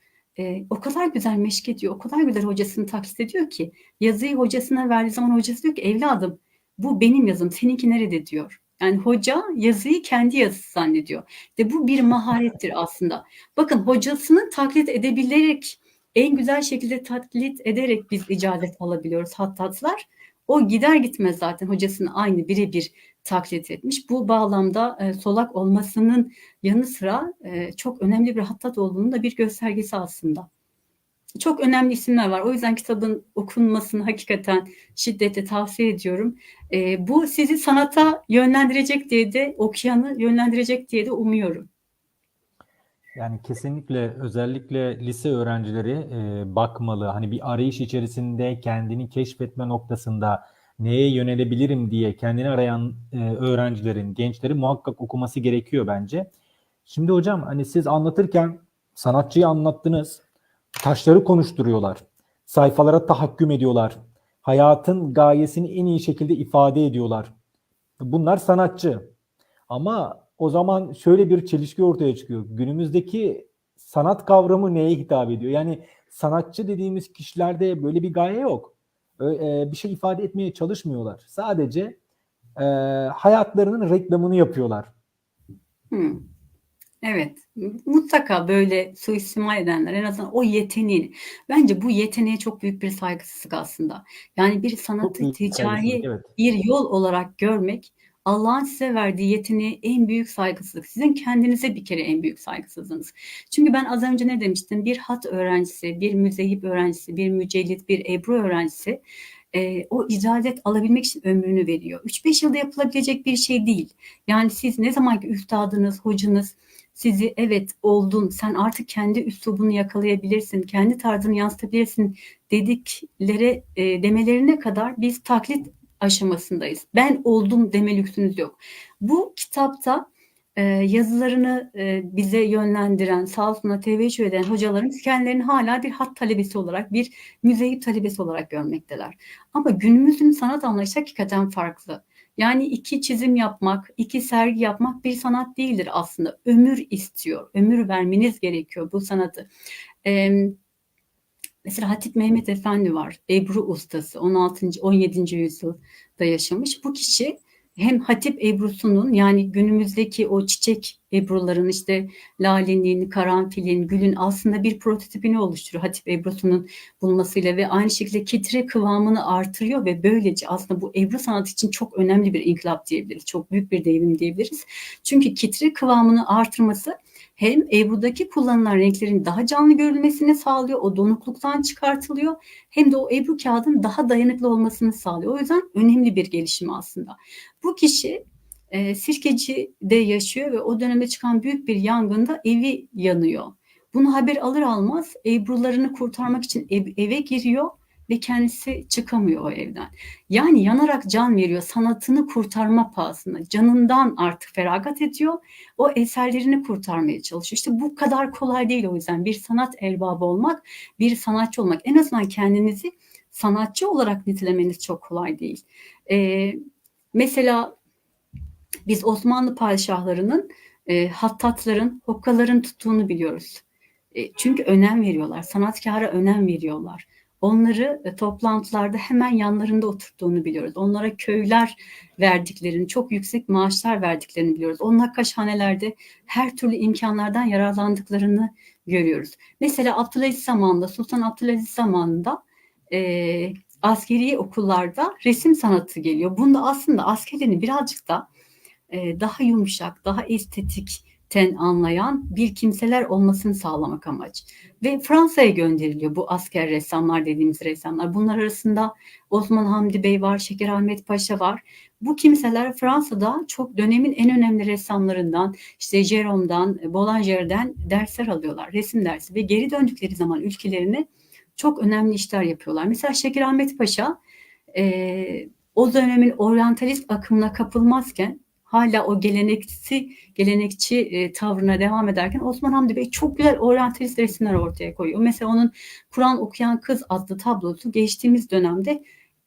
Speaker 2: O kadar güzel meşk ediyor, o kadar güzel hocasını taklit ediyor ki yazıyı hocasına verdiği zaman hocası diyor ki evladım bu benim yazım, seninki nerede diyor. Yani hoca yazıyı kendi yazısı zannediyor. Ve bu bir maharettir aslında. Bakın hocasını taklit edebilerek en güzel şekilde taklit ederek biz icazet alabiliyoruz hattatlar. O gider gitmez zaten hocasını aynı birebir taklit etmiş. Bu bağlamda solak olmasının yanı sıra çok önemli bir hattat olduğunun da bir göstergesi aslında. Çok önemli isimler var. O yüzden kitabın okunmasını hakikaten şiddetle tavsiye ediyorum. Bu sizi sanata yönlendirecek diye de, okuyanı yönlendirecek diye de umuyorum.
Speaker 1: Yani kesinlikle özellikle lise öğrencileri bakmalı. Hani bir arayış içerisinde kendini keşfetme noktasında neye yönelebilirim diye kendini arayan öğrencilerin, gençlerin muhakkak okuması gerekiyor bence. Şimdi hocam hani siz anlatırken sanatçıyı anlattınız. Taşları konuşturuyorlar. Sayfalara tahakküm ediyorlar. Hayatın gayesini en iyi şekilde ifade ediyorlar. Bunlar sanatçı. Ama o zaman şöyle bir çelişki ortaya çıkıyor. Günümüzdeki sanat kavramı neye hitap ediyor? Yani sanatçı dediğimiz kişilerde böyle bir gaye yok. Bir şey ifade etmeye çalışmıyorlar. Sadece hayatlarının reklamını yapıyorlar.
Speaker 2: Evet, mutlaka böyle suistimal edenler en azından o yeteneğini, bence bu yeteneğe çok büyük bir saygısızlık aslında. Yani bir
Speaker 1: Çok
Speaker 2: sanatı
Speaker 1: büyük bir saygısızlık,
Speaker 2: ticari
Speaker 1: evet.
Speaker 2: bir yol olarak görmek, Allah'ın size verdiği yeteneğe en büyük saygısızlık. Sizin kendinize bir kere en büyük saygısızlığınız. Çünkü ben az önce ne demiştim? Bir hat öğrencisi, bir müzeyip öğrencisi, bir mücellit, bir ebru öğrencisi o icazet alabilmek için ömrünü veriyor. 3-5 yılda yapılabilecek bir şey değil. Yani siz ne zaman ki üstadınız, hocanız sizi evet oldun, sen artık kendi üslubunu yakalayabilirsin, kendi tarzını yansıtabilirsin dediklere demelerine kadar biz taklit aşamasındayız. Ben oldum deme lüksünüz yok. Bu kitapta yazılarını bize yönlendiren, sağ olsunlar teveccüh eden hocaların kendilerini hala bir hat talebesi olarak, bir müzeyip talebesi olarak görmekteler. Ama günümüzün sanat anlayışı hakikaten farklı. Yani 2 çizim yapmak, 2 sergi yapmak bir sanat değildir aslında. Ömür istiyor, ömür vermeniz gerekiyor bu sanatı. Mesela Hatip Mehmet Efendi var, Ebru ustası, 16. 17. yüzyılda yaşamış. Bu kişi hem Hatip Ebru'sunun yani günümüzdeki o çiçek ebruların işte lalenin, karanfilin, gülün aslında bir prototipini oluşturuyor Hatip Ebru'sunun bulmasıyla ve aynı şekilde kitre kıvamını artırıyor ve böylece aslında bu ebru sanatı için çok önemli bir inkılap diyebiliriz. Çok büyük bir devrim diyebiliriz. Çünkü kitre kıvamını artırması hem Ebru'daki kullanılan renklerin daha canlı görülmesini sağlıyor, o donukluktan çıkartılıyor. Hem de o Ebru kağıdın daha dayanıklı olmasını sağlıyor. O yüzden önemli bir gelişim aslında. Bu kişi Sirkeci'de yaşıyor ve o dönemde çıkan büyük bir yangında evi yanıyor. Bunu haber alır almaz Ebru'larını kurtarmak için eve giriyor ve kendisi çıkamıyor o evden. Yani yanarak can veriyor, sanatını kurtarma pahasına, canından artık feragat ediyor, o eserlerini kurtarmaya çalışıyor. İşte bu kadar kolay değil o yüzden bir sanat erbabı olmak, bir sanatçı olmak. En azından kendinizi sanatçı olarak nitelemeniz çok kolay değil. Mesela biz Osmanlı padişahlarının hattatların, hokkaların tuttuğunu biliyoruz. Çünkü önem veriyorlar, sanatkara önem veriyorlar. Onları toplantılarda hemen yanlarında oturttuğunu biliyoruz. Onlara köyler verdiklerini, çok yüksek maaşlar verdiklerini biliyoruz. Onun nakkaşhanelerde her türlü imkanlardan yararlandıklarını görüyoruz. Mesela Abdülaziz zamanında, Sultan Abdülaziz zamanında askeri okullarda resim sanatı geliyor. Bunda aslında askerlerin birazcık da daha yumuşak, daha estetikten anlayan bir kimseler olmasını sağlamak amaç. Ve Fransa'ya gönderiliyor bu asker ressamlar dediğimiz ressamlar. Bunlar arasında Osman Hamdi Bey var, Şeker Ahmet Paşa var. Bu kimseler Fransa'da çok dönemin en önemli ressamlarından, işte Gérôme'dan, Boulanger'den dersler alıyorlar, resim dersi ve geri döndükleri zaman ülkelerine çok önemli işler yapıyorlar. Mesela Şeker Ahmet Paşa o dönemin oryantalist akımına kapılmazken hala o gelenekçi tavrına devam ederken Osman Hamdi Bey çok güzel oryantalist resimler ortaya koyuyor. Mesela onun Kur'an okuyan kız adlı tablosu geçtiğimiz dönemde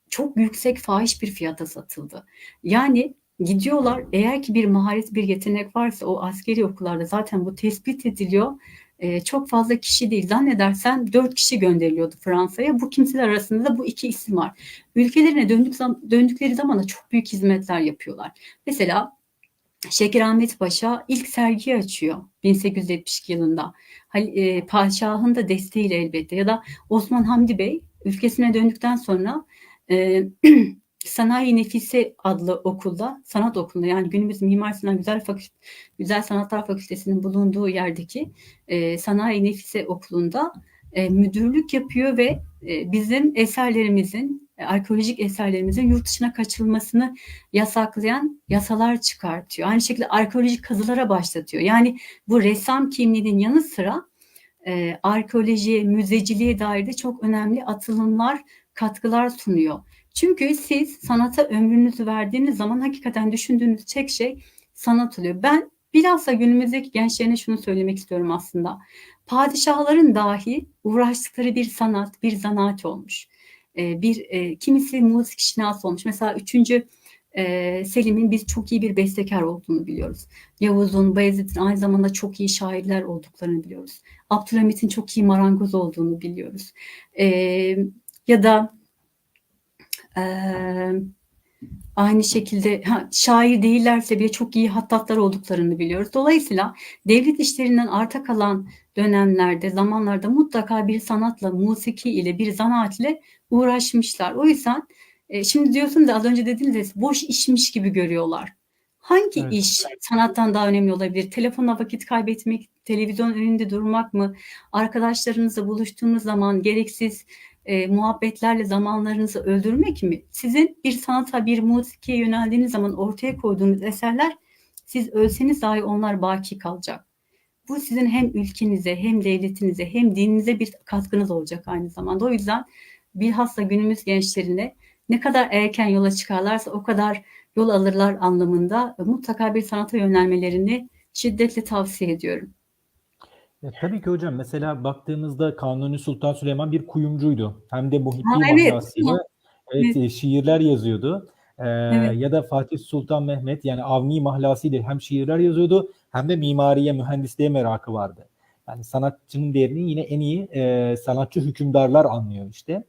Speaker 2: çok yüksek fahiş bir fiyata satıldı. Yani gidiyorlar, eğer ki bir maharet, bir yetenek varsa o askeri okullarda zaten bu tespit ediliyor. Çok fazla kişi değil, zannedersem 4 kişi gönderiliyordu Fransa'ya. Bu kimseler arasında da bu 2 isim var. Ülkelerine döndükleri zaman da çok büyük hizmetler yapıyorlar. Mesela Şeker Ahmet Paşa ilk sergiyi açıyor 1872 yılında. Padişahın da desteğiyle elbette. Ya da Osman Hamdi Bey ülkesine döndükten sonra Sanayi Nefise adlı okulda, sanat okulunda, yani günümüz Mimar Sinan Güzel Sanatlar Fakültesi'nin bulunduğu yerdeki Sanayi Nefise Okulu'nda müdürlük yapıyor ve bizim eserlerimizin, arkeolojik eserlerimizin yurt dışına kaçırılmasını yasaklayan yasalar çıkartıyor. Aynı şekilde arkeolojik kazılara başlatıyor. Yani bu ressam kimliğinin yanı sıra arkeolojiye, müzeciliğe dair de çok önemli atılımlar, katkılar sunuyor. Çünkü siz sanata ömrünüzü verdiğiniz zaman hakikaten düşündüğünüz tek şey sanat oluyor. Ben bilhassa günümüzdeki gençlerine şunu söylemek istiyorum aslında. Padişahların dahi uğraştıkları bir sanat, bir zanaat olmuş. Kimisi müzik şinası olmuş. Mesela 3. Selim'in biz çok iyi bir bestekar olduğunu biliyoruz. Yavuz'un, Bayezid'in aynı zamanda çok iyi şairler olduklarını biliyoruz. Abdülhamit'in çok iyi marangoz olduğunu biliyoruz. Ya da aynı şekilde şair değillerse bile çok iyi hattatlar olduklarını biliyoruz. Dolayısıyla devlet işlerinden arta kalan dönemlerde, zamanlarda mutlaka bir sanatla, musiki ile, bir zanaat ile uğraşmışlar. O yüzden şimdi diyorsun da az önce dediniz ya, boş işmiş gibi görüyorlar. Hangi iş sanattan daha önemli olabilir? Telefonla vakit kaybetmek, televizyon önünde durmak mı? Arkadaşlarınızla buluştuğunuz zaman gereksiz muhabbetlerle zamanlarınızı öldürmek mi? Sizin bir sanata, bir musikiye yöneldiğiniz zaman ortaya koyduğunuz eserler, siz ölseniz dahi onlar baki kalacak. Bu sizin hem ülkenize, hem devletinize, hem dininize bir katkınız olacak aynı zamanda. O yüzden bilhassa günümüz gençlerine ne kadar erken yola çıkarlarsa o kadar yol alırlar anlamında mutlaka bir sanata yönelmelerini şiddetle tavsiye ediyorum.
Speaker 1: Tabii ki hocam, mesela baktığımızda Kanuni Sultan Süleyman bir kuyumcuydu. Hem de muhibbi
Speaker 2: Evet,
Speaker 1: mahlasıyla
Speaker 2: evet,
Speaker 1: şiirler yazıyordu.
Speaker 2: evet.
Speaker 1: Ya da Fatih Sultan Mehmet, yani Avni mahlasıyla hem şiirler yazıyordu hem de mimariye, mühendisliğe merakı vardı. Yani sanatçının değerini yine en iyi sanatçı hükümdarlar anlıyor işte.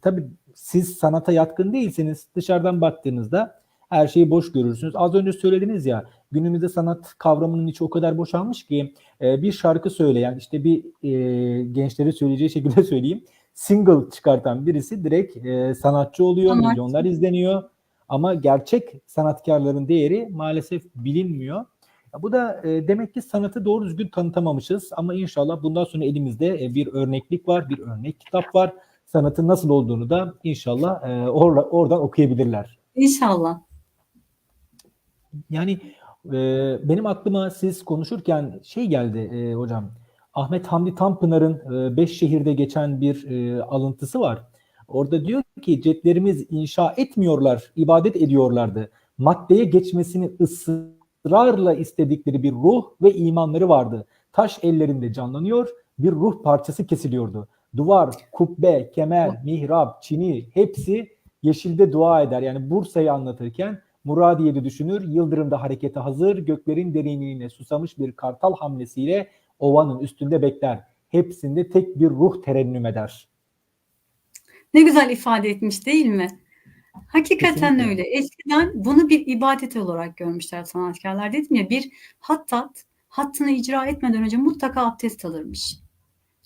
Speaker 1: Tabii siz sanata yatkın değilseniz dışarıdan baktığınızda her şeyi boş görürsünüz. Az önce söylediniz ya, günümüzde sanat kavramının içi o kadar boşalmış ki bir şarkı söyleyen, işte bir gençlere söyleyeceği şekilde söyleyeyim, single çıkartan birisi direkt sanatçı oluyor,
Speaker 2: Sanatçı.
Speaker 1: milyonlar izleniyor. Ama gerçek sanatkarların değeri maalesef bilinmiyor. Bu da demek ki sanatı doğru düzgün tanıtamamışız. Ama inşallah bundan sonra elimizde bir örneklik var, bir örnek kitap var. Sanatın nasıl olduğunu da inşallah oradan okuyabilirler.
Speaker 2: İnşallah.
Speaker 1: Yani benim aklıma siz konuşurken şey geldi hocam. Ahmet Hamdi Tanpınar'ın Beş Şehir'de geçen bir alıntısı var. Orada diyor ki cetlerimiz inşa etmiyorlar, ibadet ediyorlardı. Maddeye geçmesini ısrarla istedikleri bir ruh ve imanları vardı. Taş ellerinde canlanıyor, bir ruh parçası kesiliyordu. Duvar, kubbe, kemer, mihrap, çini hepsi yeşilde dua eder. Yani Bursa'yı anlatırken Muradiye'de düşünür, yıldırımda harekete hazır, göklerin derinliğine susamış bir kartal hamlesiyle ovanın üstünde bekler. Hepsinde tek bir ruh terennüm eder.
Speaker 2: Ne güzel ifade etmiş değil mi? Hakikaten
Speaker 1: Kesinlikle.
Speaker 2: öyle. Eskiden bunu bir ibadet olarak görmüşler sanatkarlar. Dedim ya, bir hattat hattını icra etmeden önce mutlaka abdest alırmış.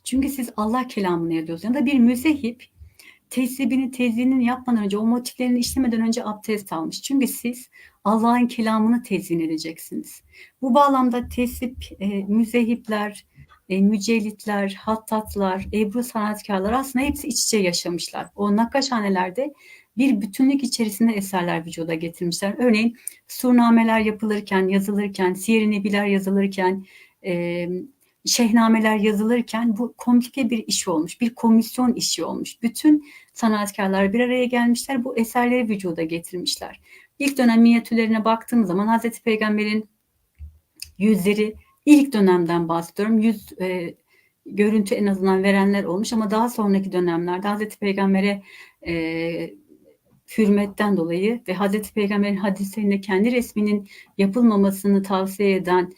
Speaker 2: Çünkü siz Allah kelamını ediyorsunuz. Ya da bir müzehip tezyinini yapmadan önce, o motiflerini işlemeden önce abdest almış. Çünkü siz Allah'ın kelamını tezyin edeceksiniz. Bu bağlamda müzehipler, mücellitler, hattatlar, ebru sanatkarlar aslında hepsi iç içe yaşamışlar. O nakkaşhanelerde bir bütünlük içerisinde eserler vücuda getirmişler. Örneğin surnameler yapılırken, yazılırken, siyer-i nebiler yazılırken, şehnameler yazılırken bu komplike bir iş olmuş, bir komisyon işi olmuş. Bütün sanatkarlar bir araya gelmişler, bu eserleri vücuda getirmişler. İlk dönem minyatürlerine baktığım zaman Hazreti Peygamber'in yüzleri, ilk dönemden bahsediyorum, görüntü en azından verenler olmuş ama daha sonraki dönemlerde Hazreti Peygamber'e hürmetten dolayı ve Hazreti Peygamber'in hadislerinde kendi resminin yapılmamasını tavsiye eden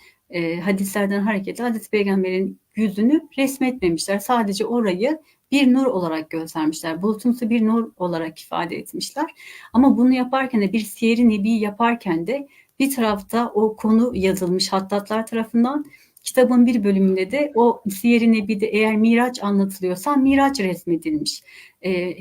Speaker 2: hadislerden hareketle Hazreti Peygamber'in yüzünü resmetmemişler. Sadece orayı bir nur olarak göstermişler. Bulutumsu bir nur olarak ifade etmişler. Ama bunu yaparken de, bir siyer-i nebi yaparken de bir tarafta o konu yazılmış hattatlar tarafından. Kitabın bir bölümünde de o siyer-i nebide eğer Miraç anlatılıyorsa Miraç resmedilmiş.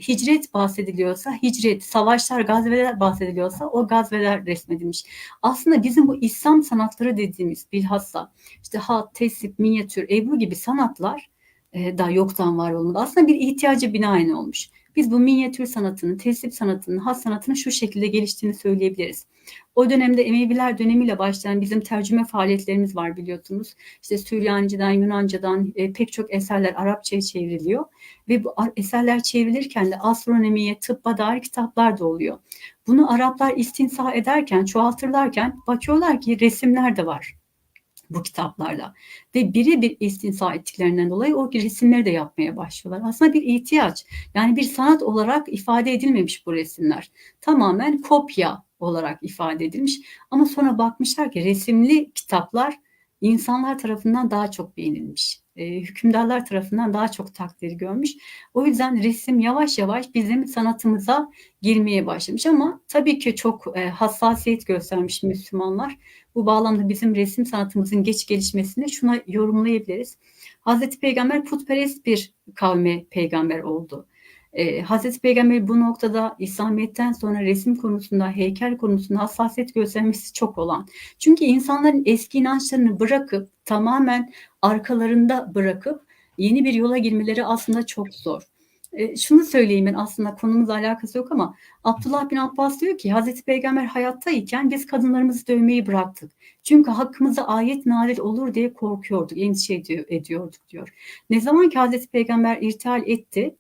Speaker 2: Hicret bahsediliyorsa hicret, savaşlar, gazveler bahsediliyorsa o gazveler resmedilmiş. Aslında bizim bu İslam sanatları dediğimiz, bilhassa işte hat, tesip, minyatür, ebru gibi sanatlar da yoktan var olmadı. Aslında bir ihtiyaca binaen olmuş. Biz bu minyatür sanatının, tesip sanatının, hat sanatının şu şekilde geliştiğini söyleyebiliriz. O dönemde Emeviler dönemiyle başlayan bizim tercüme faaliyetlerimiz var biliyorsunuz. İşte Süryanica'dan, Yunancadan pek çok eserler Arapçaya çevriliyor. Ve bu eserler çevrilirken de astronomiye, tıbba dair kitaplar da oluyor. Bunu Araplar istinsa ederken, çoğaltırlarken bakıyorlar ki resimler de var bu kitaplarda. Ve birebir istinsa ettiklerinden dolayı o resimleri de yapmaya başlıyorlar. Aslında bir ihtiyaç. Yani bir sanat olarak ifade edilmemiş bu resimler. Tamamen kopya olarak ifade edilmiş. Ama sonra bakmışlar ki resimli kitaplar insanlar tarafından daha çok beğenilmiş. Hükümdarlar tarafından daha çok takdir görmüş. O yüzden resim yavaş yavaş bizim sanatımıza girmeye başlamış. Ama tabii ki çok hassasiyet göstermiş Müslümanlar. Bu bağlamda bizim resim sanatımızın geç gelişmesini şuna yorumlayabiliriz. Hazreti Peygamber putperest bir kavme peygamber oldu. Hazreti Peygamber bu noktada İslamiyet'ten sonra resim konusunda, heykel konusunda hassasiyet göstermesi çok olan. Çünkü insanların eski inançlarını bırakıp, tamamen arkalarında bırakıp yeni bir yola girmeleri aslında çok zor. Şunu söyleyeyim, ben aslında konumuzla alakası yok ama Abdullah bin Abbas diyor ki Hazreti Peygamber hayattayken biz kadınlarımızı dövmeyi bıraktık. Çünkü hakkımıza ayet nazil olur diye korkuyorduk, endişe ediyorduk diyor. Ne zaman ki Hazreti Peygamber irtihal etti,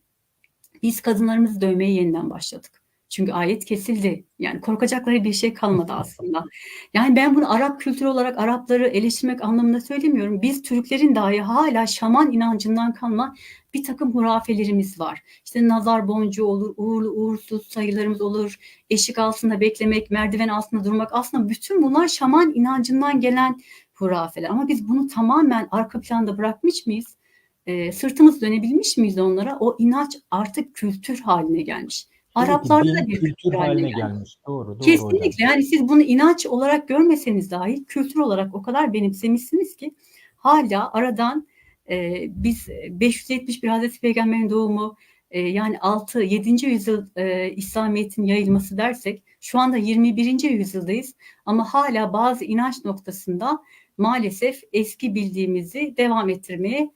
Speaker 2: biz kadınlarımızı dövmeye yeniden başladık. Çünkü ayet kesildi. Yani korkacakları bir şey kalmadı aslında. Yani ben bunu Arap kültürü olarak Arapları eleştirmek anlamında söylemiyorum. Biz Türklerin dahi hala şaman inancından kalma bir takım hurafelerimiz var. İşte nazar boncuğu olur, uğurlu uğursuz sayılarımız olur, eşik altında beklemek, merdiven altında durmak. Aslında bütün bunlar şaman inancından gelen hurafeler. Ama biz bunu tamamen arka planda bırakmış mıyız? Sırtımız dönebilmiş miyiz onlara? O inanç artık kültür haline gelmiş.
Speaker 1: Demek ki
Speaker 2: Araplarda
Speaker 1: din
Speaker 2: da bir
Speaker 1: kültür
Speaker 2: kültür haline
Speaker 1: haline
Speaker 2: gelmiş.
Speaker 1: gelmiş. Doğru, doğru hocam.
Speaker 2: Kesinlikle, yani siz bunu inanç olarak görmeseniz dahi kültür olarak o kadar benimsemişsiniz ki hala aradan biz 571 Hazreti Peygamber'in doğumu, yani 6-7. yüzyıl İslamiyet'in yayılması dersek şu anda 21. yüzyıldayız ama hala bazı inanç noktasında maalesef eski bildiğimizi devam ettirmeye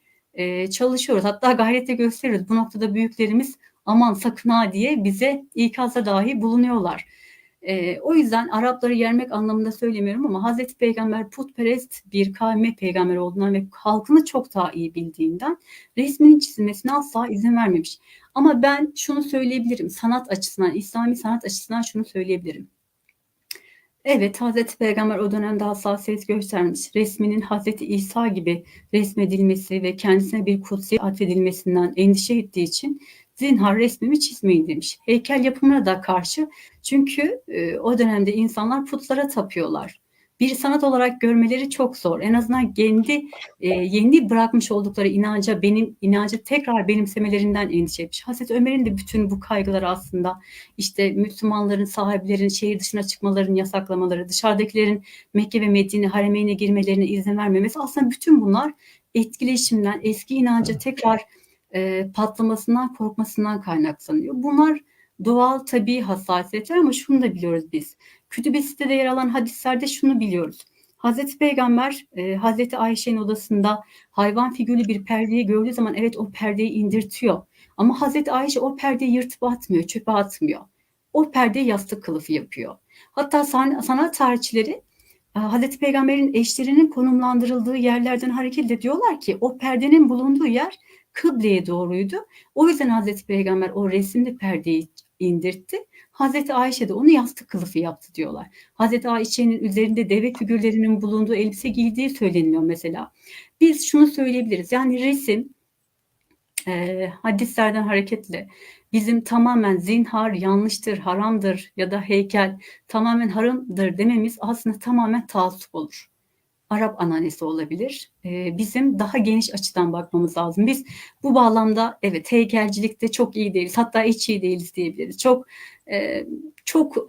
Speaker 2: çalışıyoruz. Hatta gayrete gösteriyoruz. Bu noktada büyüklerimiz aman sakın ha diye bize ikazda dahi bulunuyorlar. O yüzden Arapları yermek anlamında söylemiyorum ama Hazreti Peygamber putperest bir kavme peygamber olduğundan ve halkını çok daha iyi bildiğinden resminin çizilmesine asla izin vermemiş. Ama ben şunu söyleyebilirim, sanat açısından, İslami sanat açısından şunu söyleyebilirim. Evet, Hazreti Peygamber o dönemde hassasiyet göstermiş. Resminin Hazreti İsa gibi resmedilmesi ve kendisine bir kutsi atfedilmesinden endişe ettiği için zinhar resmimi çizmeyin demiş. Heykel yapımına da karşı, çünkü o dönemde insanlar putlara tapıyorlar. Bir sanat olarak görmeleri çok zor. En azından kendi yeni bırakmış oldukları inancı tekrar benimsemelerinden endişe etmiş. Hazreti Ömer'in de bütün bu kaygıları aslında, işte Müslümanların, sahiplerin şehir dışına çıkmalarını yasaklamaları, dışarıdakilerin Mekke ve Medine haremeyne girmelerine izin vermemesi, aslında bütün bunlar etkileşimden, eski inanca tekrar patlamasından, korkmasından kaynaklanıyor. Bunlar doğal, tabii hassasiyetler, ama şunu da biliyoruz biz. Kütüb-i yer alan hadislerde şunu biliyoruz. Hazreti Peygamber Hazreti Ayşe'nin odasında hayvan figürlü bir perdeyi gördüğü zaman evet, o perdeyi indirtiyor. Ama Hazreti Ayşe o perdeyi yırtıp atmıyor, çöpe atmıyor. O perdeyi yastık kılıfı yapıyor. Hatta sanat tarihçileri Hazreti Peygamber'in eşlerinin konumlandırıldığı yerlerden hareketle diyorlar ki o perdenin bulunduğu yer kıbleye doğruydu. O yüzden Hazreti Peygamber o resimli perdeyi indirtti. Hazreti Ayşe de onu yastık kılıfı yaptı diyorlar. Hazreti Ayşe'nin üzerinde deve figürlerinin bulunduğu elbise giydiği söyleniyor mesela. Biz şunu söyleyebiliriz. Yani resim hadislerden hareketle bizim tamamen zinhar yanlıştır, haramdır ya da heykel tamamen haramdır dememiz aslında tamamen taassup olur. Arap ananesi olabilir. Bizim daha geniş açıdan bakmamız lazım. Biz bu bağlamda evet, heykelcilikte çok iyi değiliz. Hatta hiç iyi değiliz diyebiliriz. Çok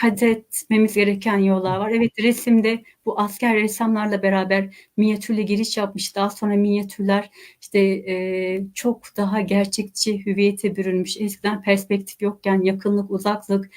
Speaker 2: kat etmemiz gereken yollar var. Evet, resimde bu asker ressamlarla beraber minyatürle giriş yapmış. Daha sonra minyatürler işte çok daha gerçekçi hüviyete bürünmüş. Eskiden perspektif yokken, yakınlık, uzaklık,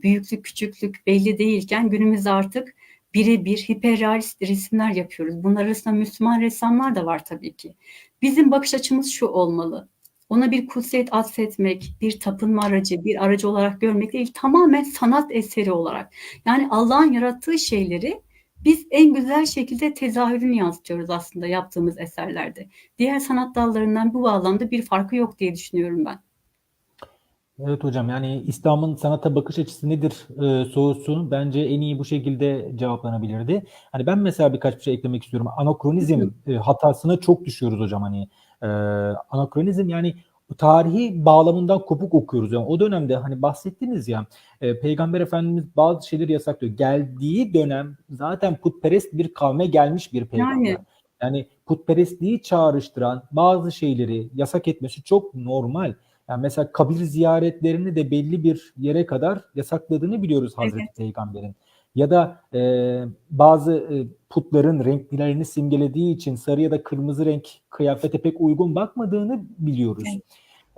Speaker 2: büyüklük, küçüklük belli değilken günümüzde artık birebir hiperrealist resimler yapıyoruz. Bunlar arasında Müslüman ressamlar da var tabii ki. Bizim bakış açımız şu olmalı. Ona bir kutsiyet atfetmek, bir tapınma aracı, bir aracı olarak görmek değil, tamamen sanat eseri olarak. Yani Allah'ın yarattığı şeyleri biz en güzel şekilde tezahürünü yansıtıyoruz aslında yaptığımız eserlerde. Diğer sanat dallarından bu bağlamda bir farkı yok diye düşünüyorum ben.
Speaker 1: Evet hocam, yani İslam'ın sanata bakış açısı nedir sorusu bence en iyi bu şekilde cevaplanabilirdi. Hani ben mesela birkaç bir şey eklemek istiyorum. Anakronizm hatasına çok düşüyoruz hocam. Hani e, anakronizm, yani bu tarihi bağlamından kopuk okuyoruz. Yani o dönemde hani bahsettiniz ya, Peygamber Efendimiz bazı şeyleri yasaklıyor. Geldiği dönem zaten putperest bir kavme gelmiş bir peygamber.
Speaker 2: Yani
Speaker 1: Yani putperestliği çağrıştıran bazı şeyleri yasak etmesi çok normal. Yani mesela kabir ziyaretlerini de belli bir yere kadar yasakladığını biliyoruz Hazreti
Speaker 2: evet,
Speaker 1: Peygamber'in. Ya da bazı putların renklerini simgelediği için sarı ya da kırmızı renk kıyafete pek uygun bakmadığını biliyoruz.
Speaker 2: evet,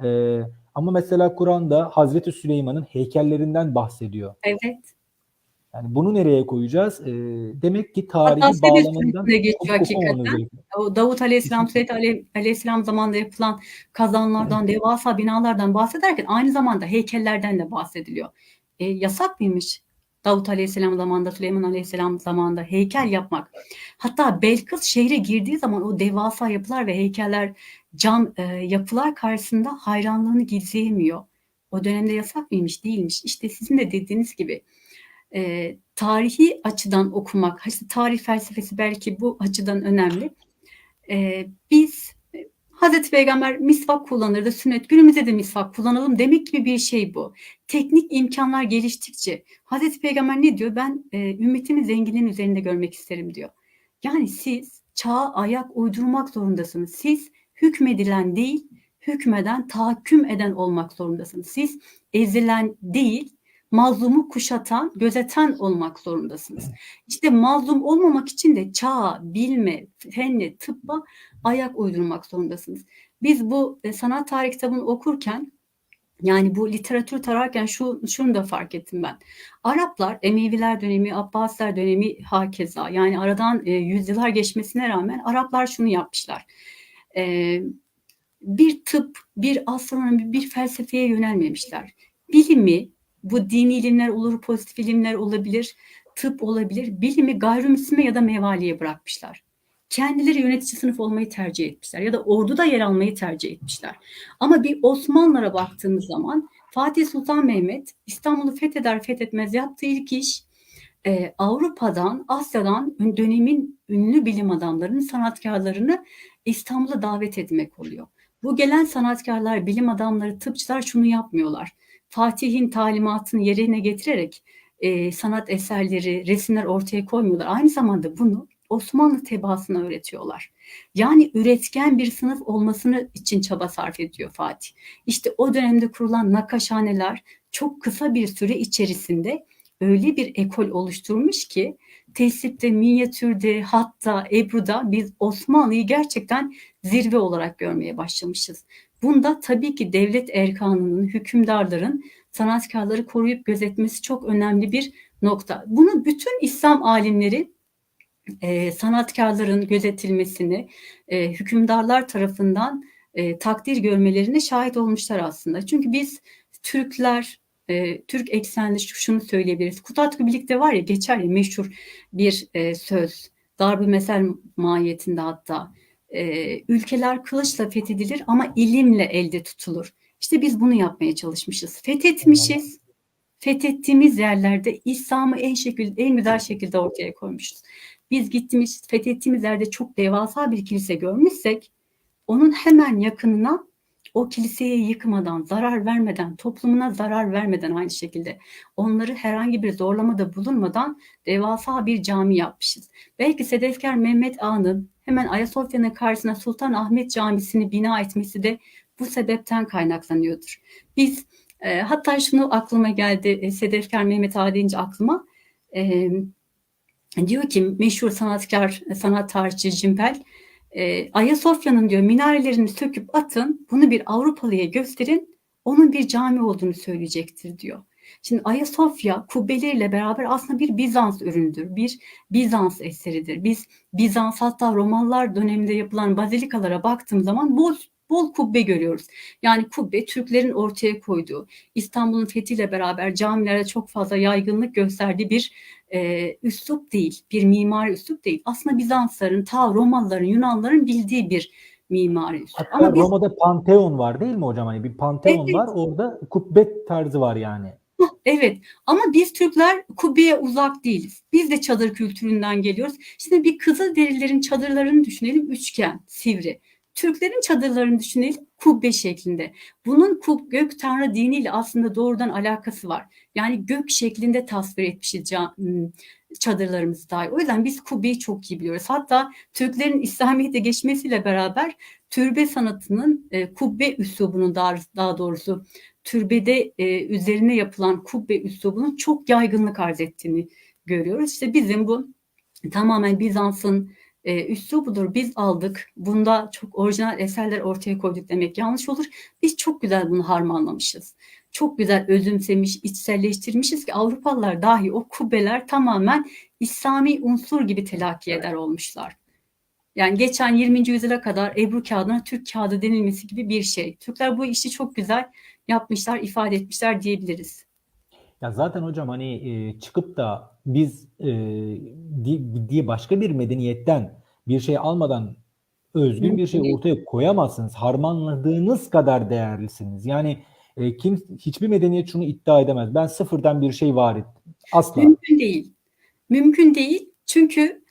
Speaker 1: E, Ama mesela Kur'an'da Hazreti Süleyman'ın heykellerinden bahsediyor.
Speaker 2: evet.
Speaker 1: Yani bunu nereye koyacağız? Demek ki
Speaker 2: Hatta
Speaker 1: tarihi
Speaker 2: Sebes
Speaker 1: bağlamından
Speaker 2: suresinde geçiyor
Speaker 1: kopuk okumamamız
Speaker 2: hakikaten.
Speaker 1: gerekiyor.
Speaker 2: O Davut Aleyhisselam,
Speaker 1: Kesinlikle.
Speaker 2: Süleyman Aleyhisselam zamanında yapılan kazanlardan, devasa binalardan bahsederken aynı zamanda heykellerden de bahsediliyor. Yasak mıymış Davut Aleyhisselam zamanında, Süleyman Aleyhisselam zamanında heykel yapmak? Hatta Belkıs şehre girdiği zaman o devasa yapılar ve heykeller, cam yapılar karşısında hayranlığını gizleyemiyor. O dönemde yasak mıymış? Değilmiş. İşte sizin de dediğiniz gibi tarihi açıdan okumak, işte tarih felsefesi belki bu açıdan önemli. Biz Hazreti Peygamber misvak kullanırdı, sünnet, günümüzde de misvak kullanalım demek gibi bir şey bu. Teknik imkanlar geliştikçe Hazreti Peygamber ne diyor? Ben ümmetimi zenginliğin üzerinde görmek isterim diyor. Yani siz çağa ayak uydurmak zorundasınız. Siz hükmedilen değil, hükmeden, tahakküm eden olmak zorundasınız. Siz ezilen değil, mazlumu kuşatan, gözeten olmak zorundasınız. İşte mazlum olmamak için de çağa, bilme, fenne, tıbba ayak uydurmak zorundasınız. Biz bu sanat tarih kitabını okurken, yani bu literatür tararken şunu da fark ettim ben. Araplar Emeviler dönemi, Abbasiler dönemi hakeza, yani aradan yüzyıllar geçmesine rağmen Araplar şunu yapmışlar. E, Bir tıp, bir astronomi, bir felsefeye yönelmemişler. Bilimi, bu dini ilimler olur, pozitif ilimler olabilir, tıp olabilir, bilimi gayrimüslime ya da mevaliye bırakmışlar. Kendileri yönetici sınıf olmayı tercih etmişler ya da orduda yer almayı tercih etmişler. Ama bir Osmanlılara baktığımız zaman Fatih Sultan Mehmet İstanbul'u fetheder fethetmez yaptığı ilk iş Avrupa'dan, Asya'dan dönemin ünlü bilim adamlarını, sanatkarlarını İstanbul'a davet etmek oluyor. Bu gelen sanatkarlar, bilim adamları, tıpçılar şunu yapmıyorlar. Fatih'in talimatını yerine getirerek sanat eserleri, resimler ortaya koymuyorlar. Aynı zamanda bunu Osmanlı tebaasına öğretiyorlar. Yani üretken bir sınıf olmasını için çaba sarf ediyor Fatih. İşte o dönemde kurulan nakaşhaneler çok kısa bir süre içerisinde öyle bir ekol oluşturmuş ki tesipte, minyatürde, hatta Ebru'da biz Osmanlı'yı gerçekten zirve olarak görmeye başlamışız. Bunda tabii ki devlet erkanının, hükümdarların sanatkarları koruyup gözetmesi çok önemli bir nokta. Bunu bütün İslam alimleri sanatkarların gözetilmesini hükümdarlar tarafından takdir görmelerine şahit olmuşlar aslında. Çünkü biz Türkler, Türk eksenli şunu söyleyebiliriz. Kutatkı Birlik'te var ya, geçer ya meşhur bir söz. Darb-ı mesel mahiyetinde hatta. Ülkeler kılıçla fethedilir ama ilimle elde tutulur. İşte biz bunu yapmaya çalışmışız. Fethetmişiz. Fethettiğimiz yerlerde İslam'ı en güzel şekilde ortaya koymuşuz. Biz gittiğimiz, fethettiğimiz yerde çok devasa bir kilise görmüşsek, onun hemen yakınına o kiliseye yıkmadan, zarar vermeden, toplumuna zarar vermeden aynı şekilde onları herhangi bir zorlamada bulunmadan devasa bir cami yapmışız. Belki Sedefkar Mehmet Ağa'nın hemen Ayasofya'nın karşısına Sultanahmet Camisi'ni bina etmesi de bu sebepten kaynaklanıyordur. Biz hatta şunu aklıma geldi, Sedefkar Mehmet Ağa deyince aklıma, diyor ki meşhur sanatkar, sanat tarihçi Cimpel, Ayasofya'nın diyor minarelerini söküp atın, bunu bir Avrupalıya gösterin, onun bir cami olduğunu söyleyecektir diyor. Şimdi Ayasofya kubbeleriyle beraber aslında bir Bizans ürünüdür, bir Bizans eseridir. Biz Bizans, hatta Romalılar döneminde yapılan bazilikalara baktığım zaman bol kubbe görüyoruz. Yani kubbe Türklerin ortaya koyduğu, İstanbul'un fethiyle beraber camilere çok fazla yaygınlık gösterdiği bir üslup değil, bir mimari üslup değil. Aslında Bizansların, ta Romalıların, Yunanların bildiği bir mimari üslup.
Speaker 1: Hatta Roma'da Pantheon var değil mi hocam? Hani bir Pantheon
Speaker 2: evet,
Speaker 1: var, orada kubbe tarzı var yani.
Speaker 2: evet, ama biz Türkler kubbeye uzak değiliz. Biz de çadır kültüründen geliyoruz. Şimdi bir Kızılderililerin çadırlarını düşünelim, üçgen, sivri. Türklerin çadırlarını düşünelim, kubbe şeklinde. Bunun gök tanrı diniyle aslında doğrudan alakası var. Yani gök şeklinde tasvir etmişiz çadırlarımızı dahi. O yüzden biz kubbeyi çok iyi biliyoruz. Hatta Türklerin İslamiyet'e geçmesiyle beraber türbe sanatının kubbe üslubunun daha doğrusu türbede üzerine yapılan kubbe üslubunun çok yaygınlık arz ettiğini görüyoruz. İşte bizim bu tamamen Bizans'ın üslubudur. Biz aldık. Bunda çok orijinal eserler ortaya koyduk demek yanlış olur. Biz çok güzel bunu harmanlamışız. Çok güzel özümsemiş, içselleştirmişiz ki Avrupalılar dahi o kubbeler tamamen İslami unsur gibi telakki eder olmuşlar. Yani geçen 20. yüzyıla kadar Ebru kağıdına Türk kağıdı denilmesi gibi bir şey. Türkler bu işi çok güzel yapmışlar, ifade etmişler diyebiliriz.
Speaker 1: Ya zaten hocam hani çıkıp da biz diye başka bir medeniyetten bir şey almadan özgün bir şey ortaya koyamazsınız. Harmanladığınız kadar değerlisiniz. Yani hiçbir medeniyet şunu iddia edemez. Ben sıfırdan bir şey var ettim. Asla.
Speaker 2: Mümkün değil. Mümkün değil. Çünkü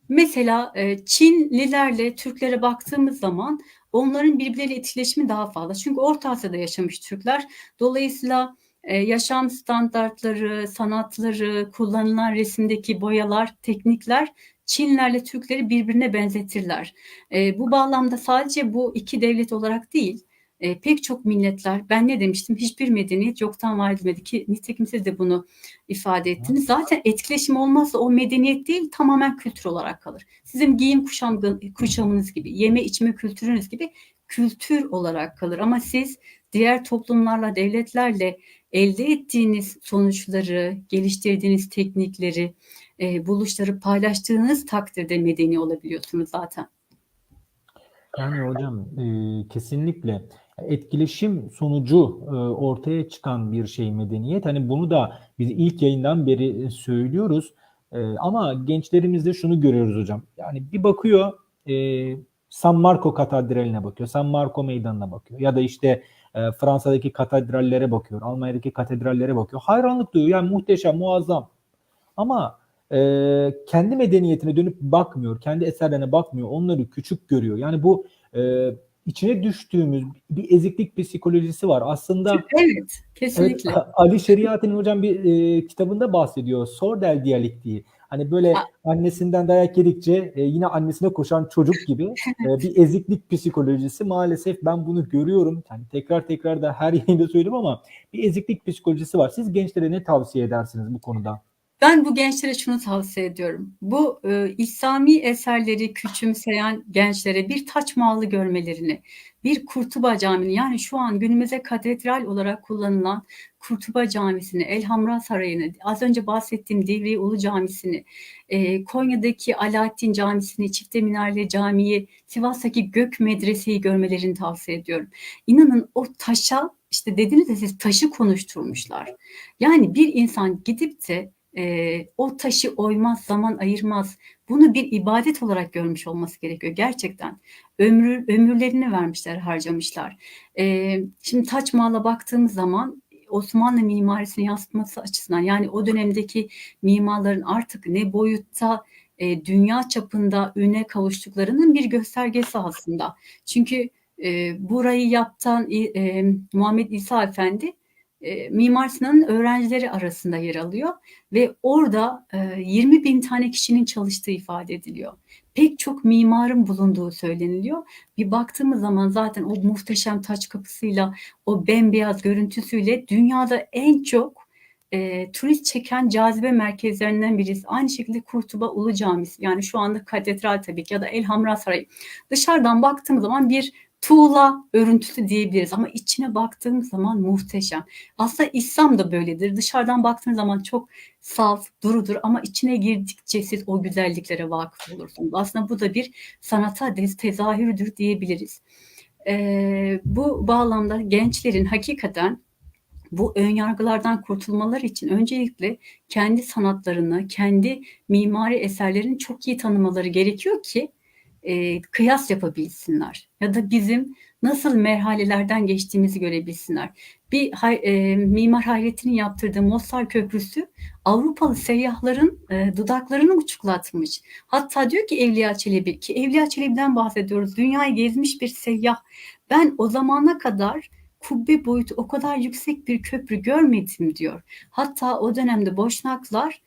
Speaker 2: mesela Çinlilerle Türklere baktığımız zaman onların birbirleriyle etkileşimi daha fazla. Çünkü Orta Asya'da yaşamış Türkler. Dolayısıyla yaşam standartları, sanatları, kullanılan resimdeki boyalar, teknikler Çinlilerle Türkleri birbirine benzetirler. Bu bağlamda sadece bu iki devlet olarak değil, pek çok milletler, ben ne demiştim, hiçbir medeniyet yoktan var edilmedi ki nitekim siz de bunu ifade ettiniz. Zaten etkileşim olmazsa o medeniyet değil, tamamen kültür olarak kalır. Sizin giyim kuşamınız gibi, yeme içme kültürünüz gibi kültür olarak kalır. Ama siz diğer toplumlarla, devletlerle elde ettiğiniz sonuçları, geliştirdiğiniz teknikleri, buluşları paylaştığınız takdirde medeni olabiliyorsunuz zaten.
Speaker 1: Yani hocam kesinlikle etkileşim sonucu ortaya çıkan bir şey medeniyet. Hani bunu da biz ilk yayından beri söylüyoruz. Ama gençlerimizde şunu görüyoruz hocam. Yani bir bakıyor San Marco Katedrali'ne bakıyor. San Marco Meydanı'na bakıyor. Ya da işte Fransa'daki katedrallere bakıyor. Almanya'daki katedrallere bakıyor. Hayranlık duyuyor. Yani muhteşem, muazzam. Ama kendi medeniyetine dönüp bakmıyor, kendi eserlerine bakmıyor, onları küçük görüyor. Yani bu içine düştüğümüz bir eziklik psikolojisi var. Aslında
Speaker 2: Evet,
Speaker 1: evet,
Speaker 2: kesinlikle.
Speaker 1: Ali Şeriat'ın hocam bir kitabında bahsediyor. Sordel diyalektiği. Hani böyle annesinden dayak yedikçe yine annesine koşan çocuk gibi bir eziklik psikolojisi. Maalesef ben bunu görüyorum. Yani tekrar tekrar da her yayında söylüyorum ama bir eziklik psikolojisi var. Siz gençlere ne tavsiye edersiniz bu konuda?
Speaker 2: Ben bu gençlere şunu tavsiye ediyorum. Bu İslami eserleri küçümseyen gençlere bir Taç Mahal'ı görmelerini, bir Kurtuba Camii'ni, yani şu an günümüze katedral olarak kullanılan Kurtuba Camisi'ni, Elhamra Sarayı'nı, az önce bahsettiğim Divriği Ulu Camisi'ni, Konya'daki Alaaddin Camisi'ni, Çifte Minareli Camii'yi, Sivas'taki Gök Medrese'yi görmelerini tavsiye ediyorum. İnanın o taşa, işte dediniz ya siz, taşı konuşturmuşlar. Yani bir insan gidip de o taşı oymaz, zaman ayırmaz. Bunu bir ibadet olarak görmüş olması gerekiyor gerçekten. Ömürlerini vermişler, harcamışlar. Şimdi Taç Mahal'a baktığımız zaman Osmanlı mimarisini yansıtması açısından, yani o dönemdeki mimarların artık ne boyutta dünya çapında üne kavuştuklarının bir göstergesi aslında. Çünkü burayı yaptan Muhammed İsa Efendi Mimar Sinan'ın öğrencileri arasında yer alıyor ve orada 20 bin tane kişinin çalıştığı ifade ediliyor. Pek çok mimarın bulunduğu söyleniliyor. Bir baktığımız zaman zaten o muhteşem taç kapısıyla, o bembeyaz görüntüsüyle dünyada en çok turist çeken cazibe merkezlerinden birisi. Aynı şekilde Kurtuba Ulu Camisi, yani şu anda katedral tabii ki, ya da Elhamra Sarayı. Dışarıdan baktığımız zaman bir tuğla örüntüsü diyebiliriz ama içine baktığımız zaman muhteşem. Aslında İslam da böyledir. Dışarıdan baktığınız zaman çok saf, durudur ama içine girdikçe siz o güzelliklere vakıf olursunuz. Aslında bu da bir sanata tezahürüdür diyebiliriz. Bu bağlamda gençlerin hakikaten bu önyargılardan kurtulmaları için öncelikle kendi sanatlarını, kendi mimari eserlerini çok iyi tanımaları gerekiyor ki kıyas yapabilsinler. Ya da bizim nasıl merhalelerden geçtiğimizi görebilsinler. Mimar Hayrettin'in yaptırdığı Mostar Köprüsü Avrupalı seyyahların dudaklarını uçuklatmış. Hatta diyor ki Evliya Çelebi, ki Evliya Çelebi'den bahsediyoruz. Dünyayı gezmiş bir seyyah. Ben o zamana kadar kubbe boyutu o kadar yüksek bir köprü görmedim diyor. Hatta o dönemde Boşnaklar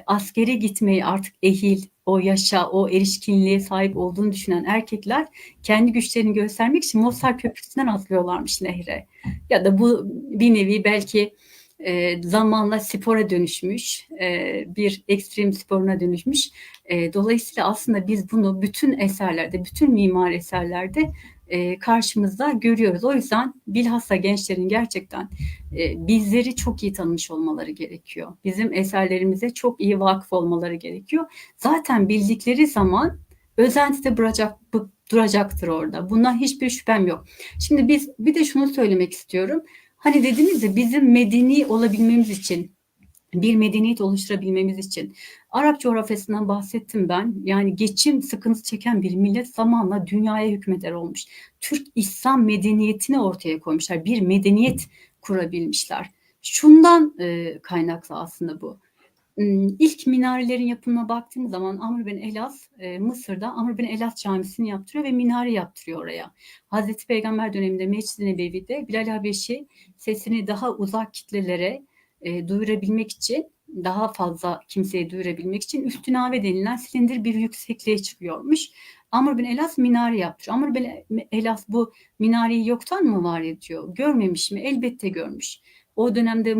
Speaker 2: askere gitmeyi artık ehil, o yaşa, o erişkinliğe sahip olduğunu düşünen erkekler kendi güçlerini göstermek için Mostar Köprüsü'nden atlıyorlarmış nehre. Ya da bu bir nevi belki zamanla spora dönüşmüş, bir ekstrem sporuna dönüşmüş. Dolayısıyla aslında biz bunu bütün eserlerde, bütün mimar eserlerde karşımızda görüyoruz. O yüzden bilhassa gençlerin gerçekten bizleri çok iyi tanımış olmaları gerekiyor. Bizim eserlerimize çok iyi vakıf olmaları gerekiyor. Zaten bildikleri zaman özenti de duracaktır orada. Bundan hiçbir şüphem yok. Şimdi biz bir de şunu söylemek istiyorum. Hani dediniz ya, bizim medeni olabilmemiz için, bir medeniyet oluşturabilmemiz için Arap coğrafyasından bahsettim ben. Yani geçim sıkıntısı çeken bir millet zamanla dünyaya hükmeder olmuş. Türk İslam medeniyetini ortaya koymuşlar. Bir medeniyet kurabilmişler. Şundan kaynaklı aslında bu. İlk minarelerin yapımına baktığımız zaman Amr bin Elas Mısır'da Amr bin Elas Camisi'ni yaptırıyor ve minare yaptırıyor oraya. Hazreti Peygamber döneminde Mescid-i Nebevi'de Bilal Habeşi sesini daha uzak kitlelere duyurabilmek için, daha fazla kimseye duyurabilmek için üstünave denilen silindir bir yüksekliğe çıkıyormuş. Amr bin Elas minare yaptırıyor. Amr bin Elas bu minareyi yoktan mı var ediyor? Görmemiş mi? Elbette görmüş. O dönemde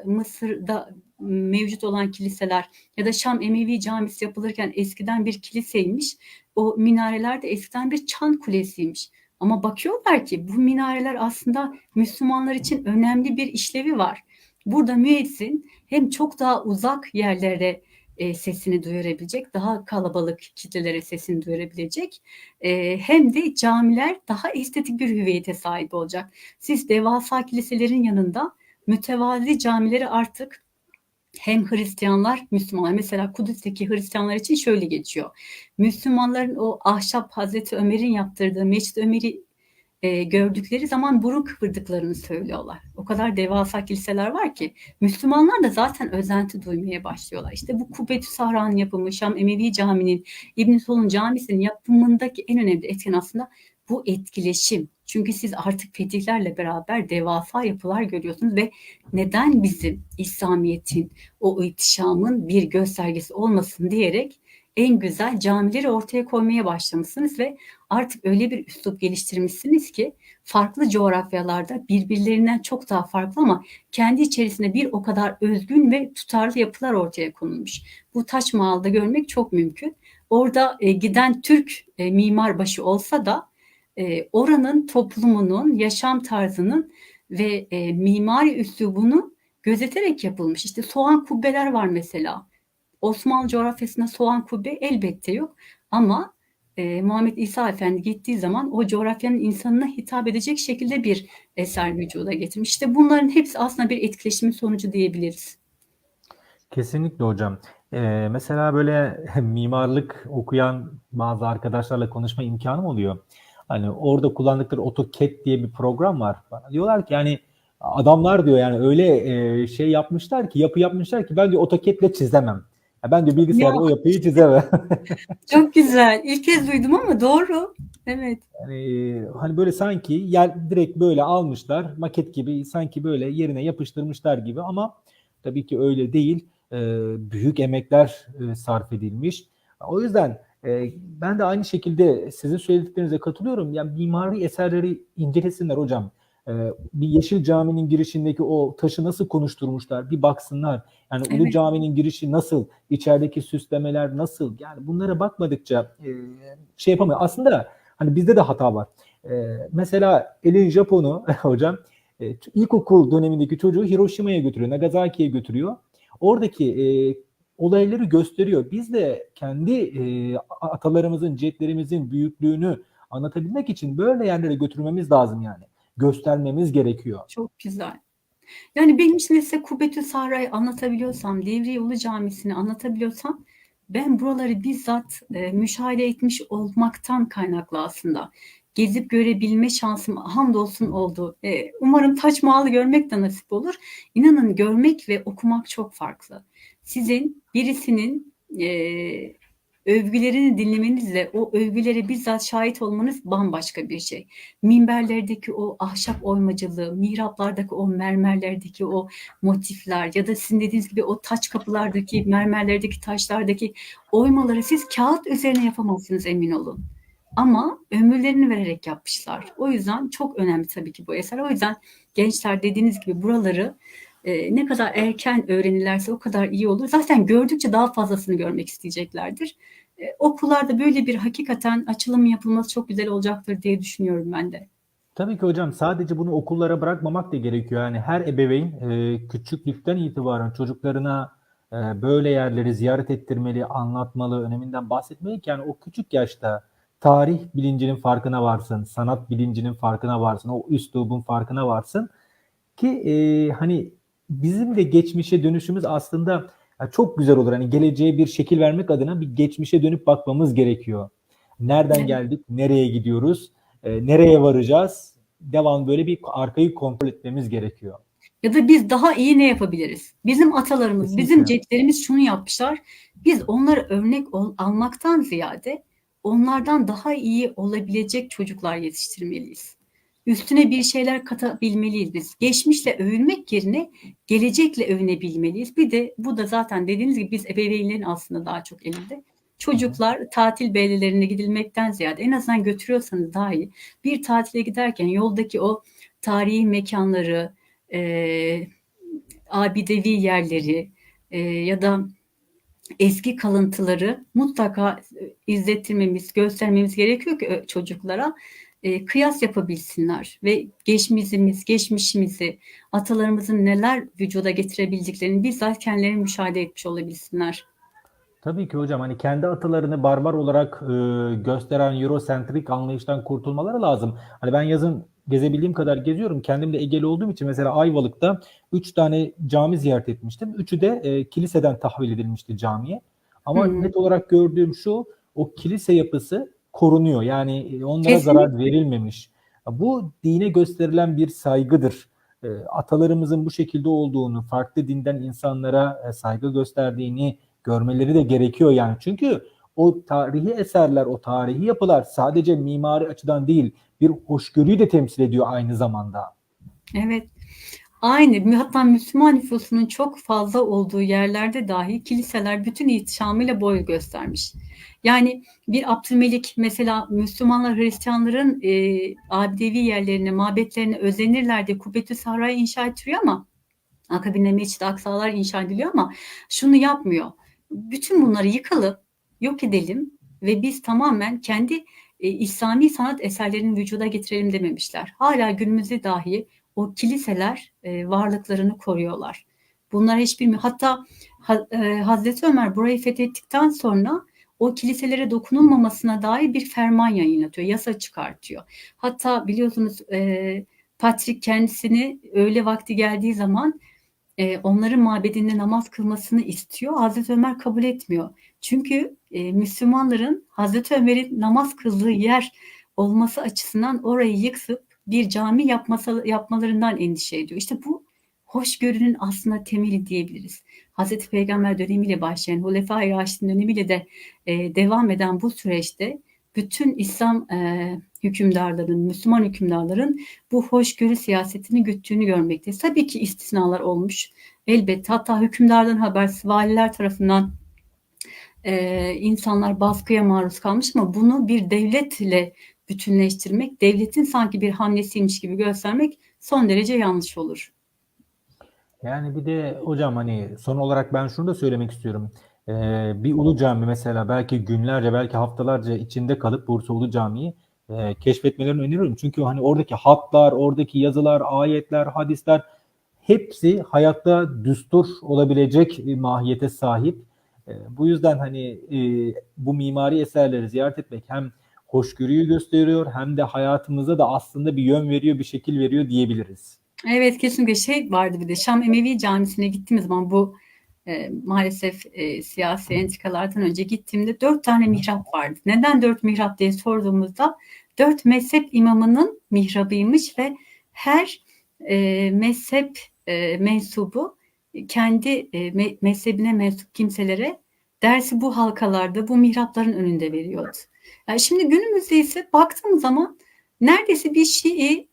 Speaker 2: Mısır'da mevcut olan kiliseler ya da Şam Emevi Camisi yapılırken eskiden bir kiliseymiş. O minareler de eskiden bir çan kulesiymiş. Ama bakıyorlar ki bu minareler aslında Müslümanlar için önemli bir işlevi var. Burada müezzin hem çok daha uzak yerlere sesini duyurabilecek, daha kalabalık kitlelere sesini duyurabilecek, hem de camiler daha estetik bir hüviyete sahip olacak. Siz devasa kiliselerin yanında mütevazi camileri artık hem Hristiyanlar, Müslümanlar, mesela Kudüs'teki Hristiyanlar için şöyle geçiyor. Müslümanların o ahşap Hazreti Ömer'in yaptırdığı Mescid-i Ömer'i gördükleri zaman burun kıvırdıklarını söylüyorlar. O kadar devasa kiliseler var ki Müslümanlar da zaten özenti duymaya başlıyorlar. İşte bu Kubbetü Sahra'nın yapımı, Şam Emevi Camii'nin, İbn Solun Camisi'nin yapımındaki en önemli etken aslında bu etkileşim. Çünkü siz artık fetihlerle beraber devasa yapılar görüyorsunuz ve neden bizim İslamiyet'in, o ihtişamın bir göstergesi olmasın diyerek en güzel camileri ortaya koymaya başlamışsınız ve artık öyle bir üslup geliştirmişsiniz ki farklı coğrafyalarda birbirlerinden çok daha farklı ama kendi içerisinde bir o kadar özgün ve tutarlı yapılar ortaya konulmuş. Bu Taç Mahal'da görmek çok mümkün. Orada giden Türk mimar başı olsa da oranın toplumunun, yaşam tarzının ve mimari üslubunu gözeterek yapılmış. İşte soğan kubbeler var mesela. Osmanlı coğrafyasında soğan kubbe elbette yok ama Muhammed İsa Efendi gittiği zaman o coğrafyanın insanına hitap edecek şekilde bir eser vücuda getirmiş. İşte bunların hepsi aslında bir etkileşimin sonucu diyebiliriz.
Speaker 1: Kesinlikle hocam. Mesela böyle mimarlık okuyan bazı arkadaşlarla konuşma imkanım oluyor. Hani orada kullandıkları AutoCAD diye bir program var. Bana diyorlar ki yani adamlar diyor yani öyle şey yapmışlar ki yapı yapmışlar ki ben diyor AutoCAD'le çizemem. Ya ben diyor
Speaker 2: Ya
Speaker 1: bilgisayarda o yapıyı çizemem.
Speaker 2: çok güzel. İlk kez duydum ama doğru. Evet.
Speaker 1: Hani böyle sanki yer direkt böyle almışlar maket gibi sanki böyle yerine yapıştırmışlar gibi ama tabii ki öyle değil. Büyük emekler sarf edilmiş. O yüzden ben de aynı şekilde sizin söylediklerinize katılıyorum. Yani mimari eserleri incelesinler hocam. Bir Yeşil Cami'nin girişindeki o taşı nasıl konuşturmuşlar bir baksınlar. Yani Ulu
Speaker 2: Evet.
Speaker 1: Cami'nin girişi nasıl, içerideki süslemeler nasıl? Yani bunlara bakmadıkça şey yapamıyor. Aslında hani bizde de hata var. Mesela elin Japon'u hocam ilkokul dönemindeki çocuğu Hiroşima'ya götürüyor, Nagasaki'ye götürüyor. Oradaki olayları gösteriyor. Biz de kendi atalarımızın, cedlerimizin büyüklüğünü anlatabilmek için böyle yerlere götürmemiz lazım yani. Göstermemiz gerekiyor.
Speaker 2: Çok güzel. Yani benim şimdi size Kubbetü Sahra'yı anlatabiliyorsam, Devriye Ulu Camisi'ni anlatabiliyorsam ben buraları bizzat müşahede etmiş olmaktan kaynaklı aslında. Gezip görebilme şansım hamdolsun oldu. Umarım Taç Mahal'ı görmek de nasip olur. İnanın görmek ve okumak çok farklı. Sizin birisinin övgülerini dinlemenizle o övgülere bizzat şahit olmanız bambaşka bir şey. Minberlerdeki o ahşap oymacılığı, mihraplardaki o mermerlerdeki o motifler ya da sizin dediğiniz gibi o taç kapılardaki, mermerlerdeki taşlardaki oymaları siz kağıt üzerine yapamazsınız emin olun. Ama ömürlerini vererek yapmışlar. O yüzden çok önemli tabii ki bu eser. O yüzden gençler dediğiniz gibi buraları ne kadar erken öğrenirlerse o kadar iyi olur. Zaten gördükçe daha fazlasını görmek isteyeceklerdir. Okullarda böyle bir hakikaten açılım yapılması çok güzel olacaktır diye düşünüyorum ben de.
Speaker 1: Tabii ki hocam sadece bunu okullara bırakmamak da gerekiyor. Yani her ebeveyn küçüklükten itibaren çocuklarına böyle yerleri ziyaret ettirmeli, anlatmalı, öneminden bahsetmeli ki yani o küçük yaşta tarih bilincinin farkına varsın, sanat bilincinin farkına varsın, o üslubun farkına varsın ki hani bizim de geçmişe dönüşümüz aslında çok güzel olur. Hani geleceğe bir şekil vermek adına bir geçmişe dönüp bakmamız gerekiyor. Nereden
Speaker 2: Evet.
Speaker 1: geldik, nereye gidiyoruz, nereye varacağız? Devam böyle bir arkayı kontrol etmemiz gerekiyor.
Speaker 2: Ya da biz daha iyi ne yapabiliriz? Bizim atalarımız, bizim
Speaker 1: Kesinlikle.
Speaker 2: cedlerimiz şunu yapmışlar. Biz onları örnek almaktan ziyade onlardan daha iyi olabilecek çocuklar yetiştirmeliyiz. Üstüne bir şeyler katabilmeliyiz biz. Geçmişle övünmek yerine gelecekle övünebilmeliyiz. Bir de bu da zaten dediğiniz gibi biz ebeveynlerin aslında daha çok elinde. Çocuklar tatil beldelerine gidilmekten ziyade en azından götürüyorsanız daha iyi. Bir tatile giderken yoldaki o tarihi mekanları, abidevi yerleri ya da eski kalıntıları mutlaka izlettirmemiz, göstermemiz gerekiyor ki çocuklara kıyas yapabilsinler ve geçmişimizi, atalarımızın neler vücuda getirebildiklerini bizzat kendileri müşahede etmiş olabilsinler.
Speaker 1: Tabii ki hocam hani kendi atalarını barbar olarak gösteren Eurosentrik anlayıştan kurtulmaları lazım. Hani ben yazın gezebildiğim kadar geziyorum. Kendim de Egeli olduğum için mesela Ayvalık'ta 3 tane cami ziyaret etmiştim. Üçü de kiliseden tahvil edilmişti camiye. Ama
Speaker 2: Hmm.
Speaker 1: net olarak gördüğüm şu, o kilise yapısı korunuyor. Yani onlara zarar
Speaker 2: Kesinlikle.
Speaker 1: verilmemiş. Bu dine gösterilen bir saygıdır. Atalarımızın bu şekilde olduğunu, farklı dinden insanlara saygı gösterdiğini görmeleri de gerekiyor yani. Çünkü o tarihi eserler, o tarihi yapılar sadece mimari açıdan değil, bir hoşgörüyü de temsil ediyor aynı zamanda.
Speaker 2: Evet. Aynı, hatta Müslüman nüfusunun çok fazla olduğu yerlerde dahi kiliseler bütün ihtişamıyla boy göstermiş. Yani bir Abdülmelik mesela Müslümanlar Hristiyanların abidevi yerlerine, mabetlerine özenirler diye Kubbetü Sahra'yı inşa ettiriyor ama akabinde Mescid-i Aksalar inşa ediliyor ama şunu yapmıyor. Bütün bunları yıkalım, yok edelim ve biz tamamen kendi İslami sanat eserlerini vücuda getirelim dememişler. Hala günümüzde dahi o kiliseler varlıklarını koruyorlar. Bunlar hiçbir hatta Hazreti Ömer burayı fethettikten sonra o kiliselere dokunulmamasına dair bir ferman yayınlatıyor, yasa çıkartıyor. Hatta biliyorsunuz Patrik kendisini öğle vakti geldiği zaman onların mabedinde namaz kılmasını istiyor. Hazreti Ömer kabul etmiyor. Çünkü Müslümanların Hazreti Ömer'in namaz kıldığı yer olması açısından orayı yıkıp bir cami yapmalarından endişe ediyor. İşte bu hoşgörünün aslında temeli diyebiliriz. Hazreti Peygamber dönemiyle başlayan, Hulefai Raşidin dönemiyle de devam eden bu süreçte bütün İslam hükümdarların, Müslüman hükümdarların bu hoşgörü siyasetini güttüğünü görmekteyiz. Tabii ki istisnalar olmuş. Elbette hatta hükümdardan habersiz valiler tarafından insanlar baskıya maruz kalmış ama bunu bir devletle bütünleştirmek, devletin sanki bir hamlesiymiş gibi göstermek son derece yanlış olur.
Speaker 1: Yani bir de hocam hani son olarak ben şunu da söylemek istiyorum. Bir Ulu Cami mesela belki günlerce belki haftalarca içinde kalıp Bursa Ulu Camii'yi keşfetmelerini öneriyorum. Çünkü hani oradaki hatlar, oradaki yazılar, ayetler, hadisler hepsi hayatta düstur olabilecek mahiyete sahip. Bu yüzden hani bu mimari eserleri ziyaret etmek hem hoşgörüyü gösteriyor hem de hayatımıza da aslında bir yön veriyor, bir şekil veriyor diyebiliriz.
Speaker 2: Evet, kesinlikle şey vardı bir de Şam Emevi Camisi'ne gittiğimiz zaman bu maalesef siyasi entrikalardan önce gittiğimde 4 tane mihrap vardı. Neden 4 mihrap diye sorduğumuzda 4 mezhep imamının mihrabıymış ve her mezhep mensubu kendi mezhebine mensup kimselere dersi bu halkalarda, bu mihrapların önünde veriyordu. Yani şimdi günümüzde ise baktığımız zaman neredeyse bir Şii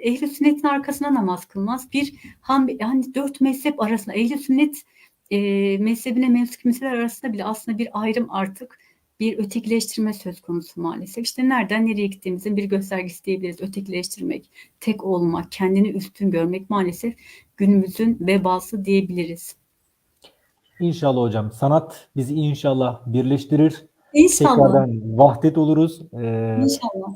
Speaker 2: Ehl-i Sünnet'in arkasına namaz kılmaz. Bir yani 4 mezhep arasında Ehl-i Sünnet mezhebine mensup kimseler arasında bile aslında bir ayrım artık bir ötekileştirme söz konusu maalesef. İşte nereden nereye gittiğimizin bir göstergesi diyebiliriz. Ötekileştirmek, tek olmak, kendini üstün görmek maalesef günümüzün vebası diyebiliriz.
Speaker 1: İnşallah hocam. Sanat bizi inşallah birleştirir.
Speaker 2: İnşallah.
Speaker 1: Tekrardan vahdet oluruz.
Speaker 2: İnşallah.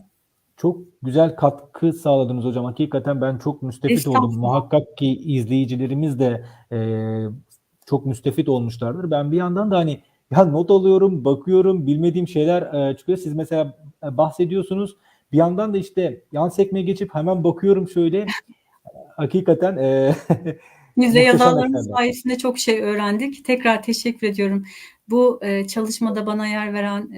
Speaker 1: Çok güzel katkı sağladınız hocam. Hakikaten ben çok müstefit oldum.
Speaker 2: Estağfurullah.
Speaker 1: Muhakkak ki izleyicilerimiz de çok müstefit olmuşlardır. Ben bir yandan da hani ya not alıyorum, bakıyorum, bilmediğim şeyler çıkıyor. Siz mesela bahsediyorsunuz. Bir yandan da işte yan sekmeye geçip hemen bakıyorum şöyle. Hakikaten
Speaker 2: Biz de
Speaker 1: muhteşem
Speaker 2: yazarlarımız
Speaker 1: eserler.
Speaker 2: sayesinde çok şey öğrendik. Tekrar teşekkür ediyorum. Bu çalışmada bana yer veren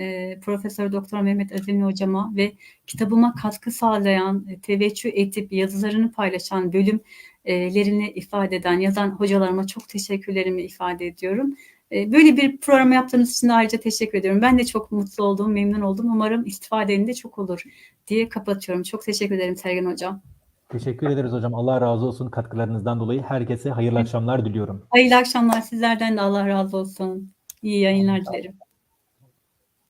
Speaker 2: Profesör Doktor Mehmet Azimi hocama ve kitabıma katkı sağlayan, teveccüh edip yazılarını paylaşan, bölümlerini ifade eden, yazan hocalarıma çok teşekkürlerimi ifade ediyorum. Böyle bir program yaptığınız için de ayrıca teşekkür ediyorum. Ben de çok mutlu oldum, memnun oldum. Umarım istifadeni de çok olur diye kapatıyorum. Çok teşekkür ederim Sergen Hocam.
Speaker 1: Teşekkür ederiz hocam. Allah razı olsun katkılarınızdan dolayı. Herkese hayırlı akşamlar diliyorum.
Speaker 2: Hayırlı akşamlar, sizlerden de Allah razı olsun. İyi yayınlar dilerim.